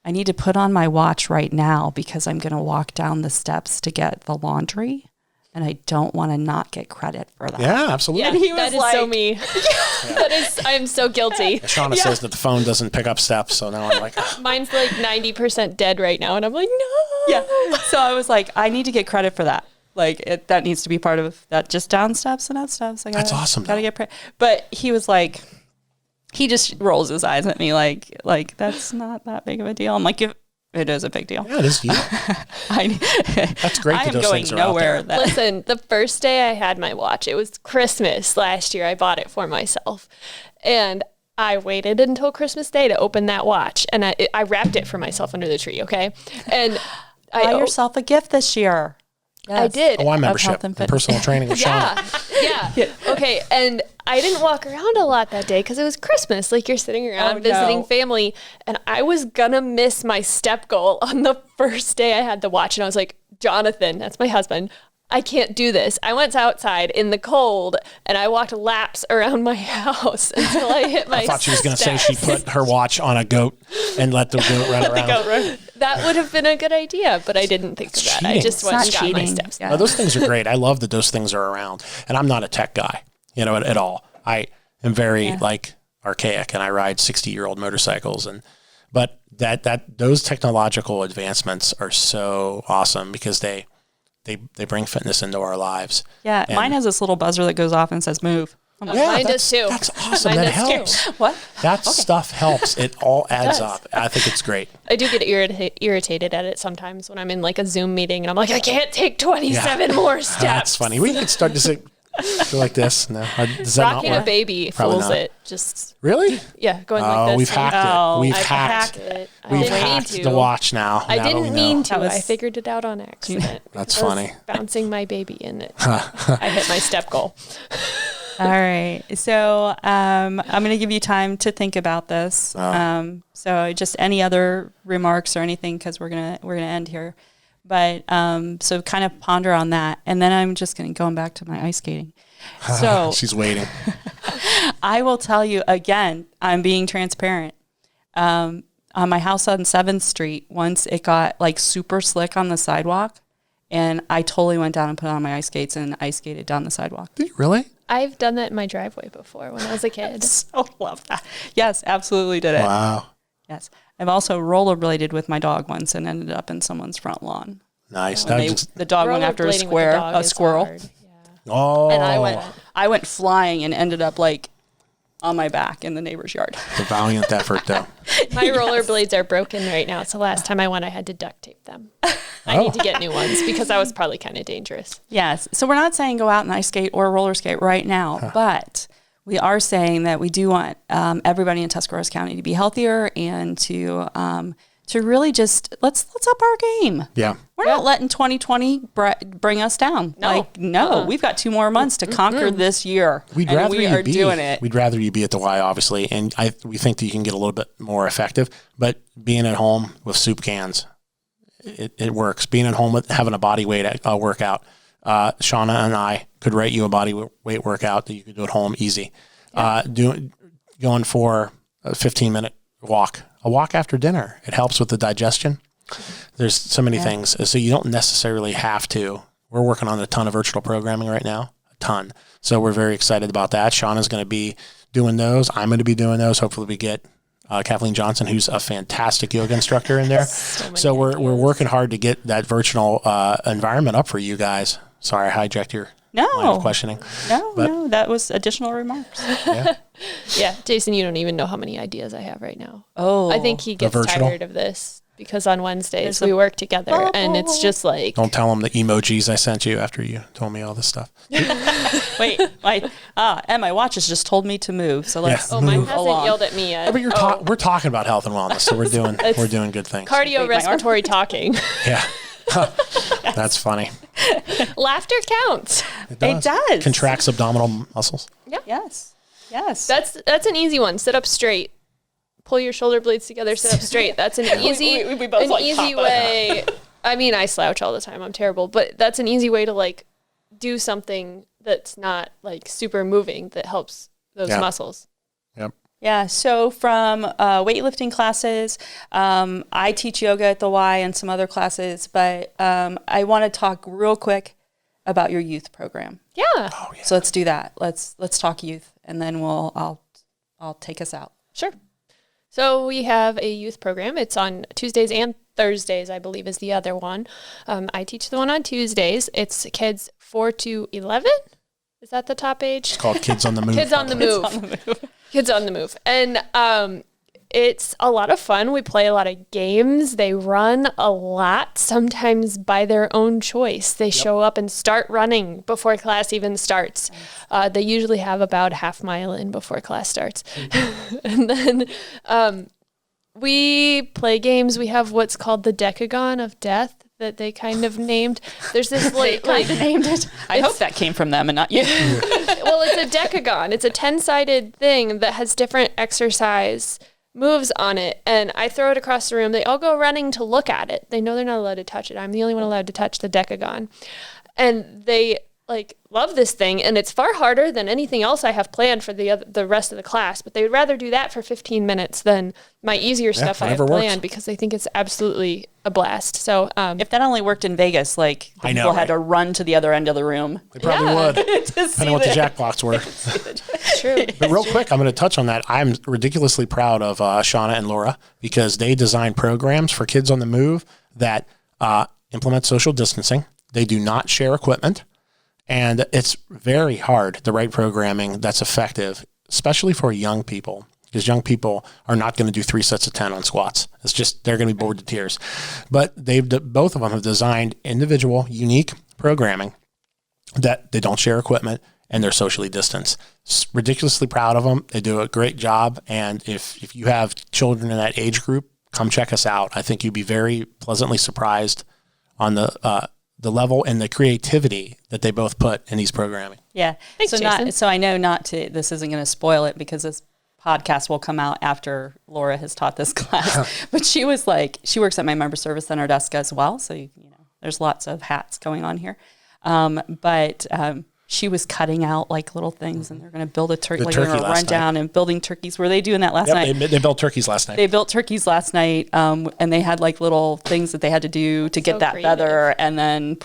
A: I need to put on my watch right now because I'm going to walk down the steps to get the laundry. And I don't want to not get credit for that.
B: Yeah, absolutely.
A: And he was
C: That is so
A: like-
C: me. That is, I'm so guilty.
B: Shauna says that the phone doesn't pick up steps, so now I'm like,
C: Mine's like 90% dead right now, and I'm like, no.
A: Yeah. So I was like, I need to get credit for that. Like that needs to be part of that. Just down steps and up steps.
B: That's awesome,
A: Gotta
B: though.
A: get But he was like, he just rolls his eyes at me like that's not that big of a deal. I'm like, it is a big deal.
B: yeah, it is you.
A: That's
B: great
A: I
B: that
A: am
B: those
A: going
B: things are out
A: nowhere.
B: there.
C: Listen, the first day I had my watch, it was Christmas last year. I bought it for myself. And I waited until Christmas Day to open that watch. And I wrapped it for myself under the tree, okay? And
A: Buy yourself a gift this year.
C: I did.
B: Oh, membership,
A: Health and
B: and
A: Fitness.
B: personal training with Shauna.
C: Yeah. Okay. And I didn't walk around a lot that day because it was Christmas. Like you're sitting around visiting family. And I was going to miss my step goal on the first day I had the watch. And I was like, Jonathan, that's my husband, I can't do this. I went outside in the cold and I walked laps around my house until I hit my
B: I thought she was going to say she put her watch on a goat and let the goat run around.
C: That would have been a good idea, but I didn't think of that. I
B: cheating.
C: just
A: It's
C: went
A: not
C: and got my
A: cheating.
C: steps.
A: Yeah.
B: No, those things are great. I love that those things are around. And I'm not a tech guy, you know, at all. I am very like archaic and I ride 60-year-old motorcycles but those technological advancements are so awesome because they bring fitness into our lives.
A: Yeah.
B: And-
A: Mine has this little buzzer that goes off and says move. I'm like,
B: Yeah,
C: Mine
B: that's,
C: does too.
B: That's awesome.
C: Mine
B: That
C: does too.
B: helps.
A: what?
B: That stuff helps. It all adds
C: does.
B: up. I think it's great.
C: I do get irritated at it sometimes when I'm in like a Zoom meeting and I'm like, I can't take 27 more steps.
B: That's funny. We could start to say, go like this. No, does that
C: Rocking
B: not
C: a
B: work?
C: baby
B: Probably
C: fools
B: not.
C: it. Just,
B: Really?
C: yeah, going like
B: Oh,
C: this.
B: we've hacked
A: Oh,
B: it. We've
C: I've
B: hacked.
C: it. I
B: We've
C: didn't mean
B: hacked
C: to.
B: the watch now.
C: I
B: now that we
C: didn't
B: know.
C: mean to.
A: That was-
C: I figured it out on accident.
B: That's
C: I was
B: funny.
C: Bouncing my baby in it. I hit my step goal.
A: All right. So I'm going to give you time to think about this. So just any other remarks or anything, because we're gonna end here. But so kind of ponder on that, and then I'm just going back to my ice skating. So
B: She's waiting.
A: I will tell you again, I'm being transparent. On my house on 7th Street, once it got like super slick on the sidewalk, and I totally went down and put on my ice skates and ice skated down the sidewalk.
B: Did you really?
C: I've done that in my driveway before when I was a kid.
A: So love that. Yes, absolutely did it.
B: Wow.
A: Yes. I've also rollerbladed with my dog once and ended up in someone's front lawn.
B: Nice.
A: The dog went after a squirrel.
C: Yeah.
B: Oh.
A: And I went flying and ended up like on my back in the neighbor's yard.
B: It's a valiant effort, though.
C: My rollerblades are broken right now. So last time I went, I had to duct tape them. I need to get new ones because that was probably kind of dangerous.
A: Yes. So we're not saying go out and ice skate or roller skate right now, but we are saying that we do want everybody in Tuscarawas County to be healthier and to really just let's up our game.
B: Yeah.
A: We're not letting 2020 bring us down.
C: No.
A: We've got 2 more months to conquer this year.
B: We'd
A: and
B: rather
A: we are doing it.
B: We'd rather you be at the Y, obviously, and we think that you can get a little bit more effective. But being at home with soup cans, it works. Being at home with having a body weight workout, Shauna and I could write you a body weight workout that you could do at home easy. Going for a 15-minute walk. A walk after dinner. It helps with the digestion. There's so many things. So you don't necessarily have to. We're working on a ton of virtual programming right now. A ton. So we're very excited about that. Shauna's going to be doing those. I'm going to be doing those. Hopefully we get Kathleen Johnson, who's a fantastic yoga instructor in there. So we're working hard to get that virtual environment up for you guys. Sorry, I hijacked your line of questioning.
A: No, that was additional remarks.
B: Yeah.
C: Yeah, Jason, you don't even know how many ideas I have right now.
A: Oh,
C: I think he gets tired of this because on Wednesdays we work together and it's just like...
B: Don't tell him the emojis I sent you after you told me all this stuff.
A: Wait, and my watch has just told me to move, so let's
C: Oh, mine
A: move
C: hasn't
A: along.
C: yelled at me yet.
B: But we're talking about health and wellness, so we're doing good things.
C: Cardiorespiratory talking.
B: Yeah. That's funny.
C: Laughter counts.
B: It does. Contracts abdominal muscles.
C: Yeah.
A: Yes.
C: That's an easy one. Sit up straight. Pull your shoulder blades together. Sit up straight. That's an easy,
A: we both
C: easy way. I mean, I slouch all the time. I'm terrible, but that's an easy way to like do something that's not like super moving that helps those muscles.
B: Yep.
A: Yeah. So from weightlifting classes, I teach yoga at the Y and some other classes, but I want to talk real quick about your youth program.
C: Yeah.
B: Oh, yeah.
A: So let's do that. Let's talk youth, and then I'll take us out.
C: Sure. So we have a youth program. It's on Tuesdays and Thursdays, I believe, is the other one. I teach the one on Tuesdays. It's kids 4 to 11. Is that the top age?
B: It's called Kids on the Move.
C: Kids on the Move. Kids on the Move. And it's a lot of fun. We play a lot of games. They run a lot, sometimes by their own choice. They show up and start running before class even starts. They usually have about a half mile in before class starts. And then we play games. We have what's called the Decagon of Death that they kind of named. There's this like
A: named it. I hope that came from them and not you.
C: Well, it's a decagon. It's a 10-sided thing that has different exercise moves on it, and I throw it across the room. They all go running to look at it. They know they're not allowed to touch it. I'm the only one allowed to touch the decagon. And they like love this thing, and it's far harder than anything else I have planned for the rest of the class, but they would rather do that for 15 minutes than my easier stuff I have planned because they think it's absolutely a blast. So
A: if that only worked in Vegas, like people had to run to the other end of the room.
B: They probably would, depending on what the jackpots were.
C: True.
B: But real quick, I'm going to touch on that. I'm ridiculously proud of Shauna and Laura because they design programs for Kids on the Move that implement social distancing. They do not share equipment. And it's very hard to write programming that's effective, especially for young people, because young people are not going to do 3 sets of 10 on squats. It's just, they're going to be bored to tears. But both of them have designed individual, unique programming that they don't share equipment and they're socially distanced. Ridiculously proud of them. They do a great job. And if you have children in that age group, come check us out. I think you'd be very pleasantly surprised on the level and the creativity that they both put in these programming.
A: Yeah.
C: Thanks, Jason.
A: So I know this isn't going to spoil it because this podcast will come out after Laura has taught this class. But she was like, she works at my member service center desk as well. So, there's lots of hats going on here. But she was cutting out like little things, and they're going to build a turkey. Like
B: turkey
A: they're going to run
B: last
A: down and building turkeys. Were they doing that last night?
B: They built turkeys last night.
A: They built turkeys last night, and they had like little things that they had to do to get that
C: creative.
A: feather, and then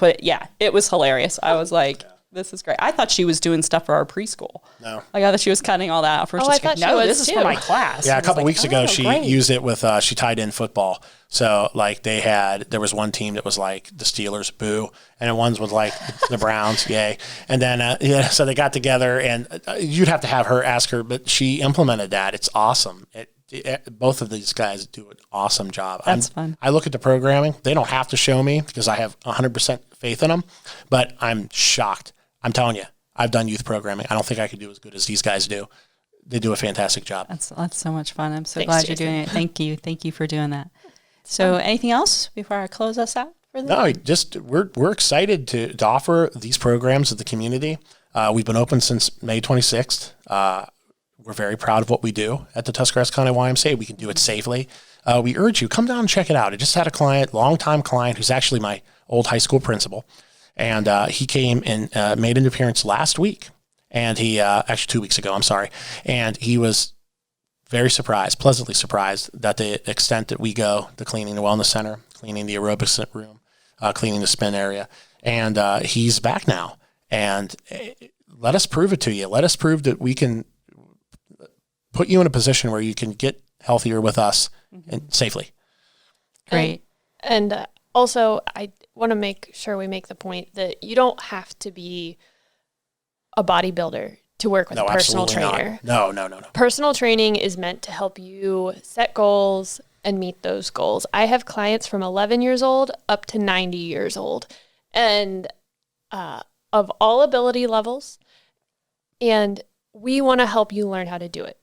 A: it was hilarious. I was like, this is great. I thought she was doing stuff for our preschool.
B: No.
A: Like, I thought she was cutting all that out. First,
C: I
A: she's
C: thought
A: like,
C: she was
A: this is
C: too.
A: for my class.
B: Yeah,
A: I
B: a
A: was
B: couple
A: like,
B: weeks ago, she
A: great.
B: used it with, she tied in football. So, like, there was one team that was like the Steelers, boo, and then ones was like the Browns, yay. And then, so they got together, and you'd have to have her ask her, but she implemented that. It's awesome. Both of these guys do an awesome job.
A: That's fun.
B: I look at the programming. They don't have to show me because I have 100% faith in them, but I'm shocked. I'm telling you, I've done youth programming. I don't think I could do as good as these guys do. They do a fantastic job.
A: That's so much fun. I'm so
C: Thanks,
A: glad
C: Jason.
A: you're doing it. Thank you for doing that. So, anything else before I close us out for the
B: No, just we're excited to offer these programs to the community. We've been open since May 26th. We're very proud of what we do at the Tuscarawas County YMCA. We can do it safely. We urge you, come down and check it out. I just had a client, longtime client, who's actually my old high school principal. And he came and made an appearance last week. And he, actually 2 weeks ago, I'm sorry. And he was very surprised, pleasantly surprised, that the extent that we go, the cleaning the wellness center, cleaning the aerobics room, cleaning the spin area. And he's back now. And let us prove it to you. Let us prove that we can put you in a position where you can get healthier with us and safely.
A: Great.
C: And also, I want to make sure we make the point that you don't have to be a bodybuilder to work with a personal trainer.
B: No.
C: Personal training is meant to help you set goals and meet those goals. I have clients from 11 years old up to 90 years old, and of all ability levels, and we want to help you learn how to do it.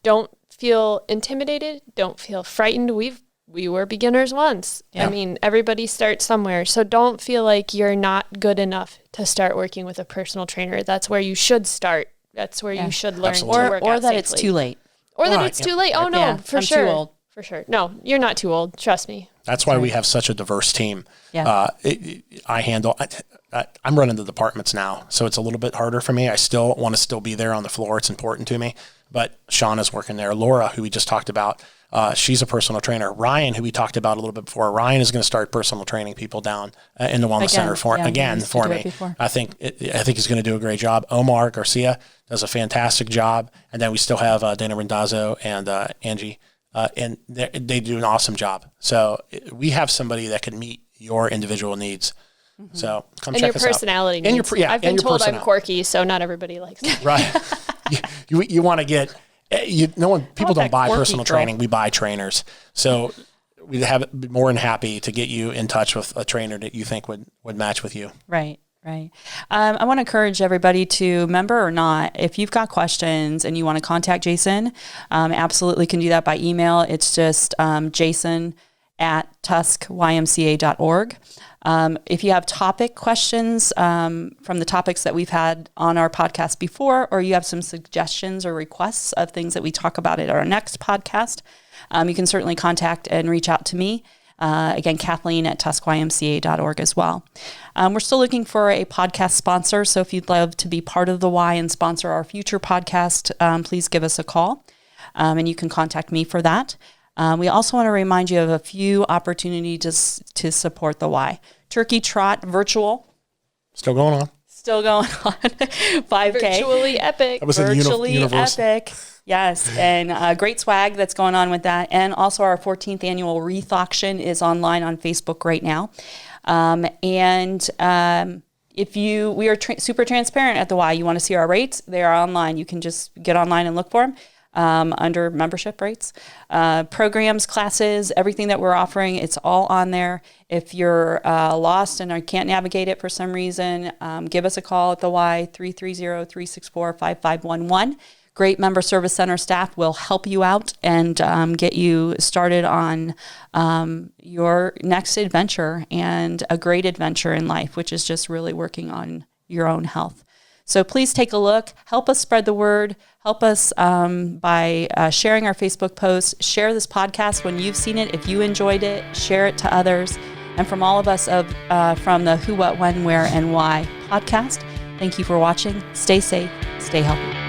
C: Don't feel intimidated. Don't feel frightened. We were beginners once.
A: Yeah.
C: I mean, everybody starts somewhere. So don't feel like you're not good enough to start working with a personal trainer. That's where you should start. That's where you should learn
B: Absolutely.
C: to work
A: Or
C: out
A: that it's
C: safely.
A: too late.
C: Or that
B: Right,
C: it's too late. Oh, no,
A: Yeah,
C: for
A: I'm
C: sure.
A: too old.
C: For sure. No, you're not too old. Trust me.
B: That's why we have such a diverse team.
A: Yeah.
B: I'm running the departments now, so it's a little bit harder for me. I still want to be there on the floor. It's important to me. But Shauna's working there. Laura, who we just talked about, she's a personal trainer. Ryan, who we talked about a little bit before, Ryan is going to start personal training people down in the wellness center for
A: he used to
B: for
A: do it
B: me.
A: before.
B: I think he's going to do a great job. Omar Garcia does a fantastic job, and then we still have Dana Randazzo and Angie, and they do an awesome job. So we have somebody that can meet your individual needs. So come
C: And
B: check
C: your
B: us out.
C: personality
B: And
C: needs.
B: your
C: I've been
B: and your
C: told I'm
B: personality.
C: quirky, so not everybody likes me.
B: Right. you want to get people don't
A: that
B: buy
A: quirky
B: personal
A: girl.
B: training. We buy trainers. So we'd be more than happy to get you in touch with a trainer that you think would match with you.
A: Right. I want to encourage everybody to, member or not, if you've got questions and you want to contact Jason, absolutely can do that by email. It's just jason@tuscymca.org. If you have topic questions from the topics that we've had on our podcast before, or you have some suggestions or requests of things that we talk about at our next podcast, you can certainly contact and reach out to me. Again, Kathleen@tuscymca.org as well. We're still looking for a podcast sponsor, so if you'd love to be part of the Y and sponsor our future podcast, please give us a call, and you can contact me for that. We also want to remind you of a few opportunities to support the Y. Turkey Trot Virtual.
B: Still going on.
A: Still going on. 5K.
C: Virtually epic.
B: That was in
A: Virtually
B: universe.
A: epic. Yes, and great swag that's going on with that. And also our 14th annual wreath auction is online on Facebook right now. We are super transparent at the Y. You want to see our rates? They are online. You can just get online and look for them. Under membership rates, programs, classes, everything that we're offering, it's all on there. If you're lost and can't navigate it for some reason, give us a call at the Y, 330-364-5511. Great member service center staff will help you out and get you started on your next adventure and a great adventure in life, which is just really working on your own health. So please take a look, help us spread the word, help us by sharing our Facebook posts, share this podcast when you've seen it. If you enjoyed it, share it to others. And from all of us from the Who, What, When, Where, and Why podcast, Thank you for watching. Stay safe, stay healthy.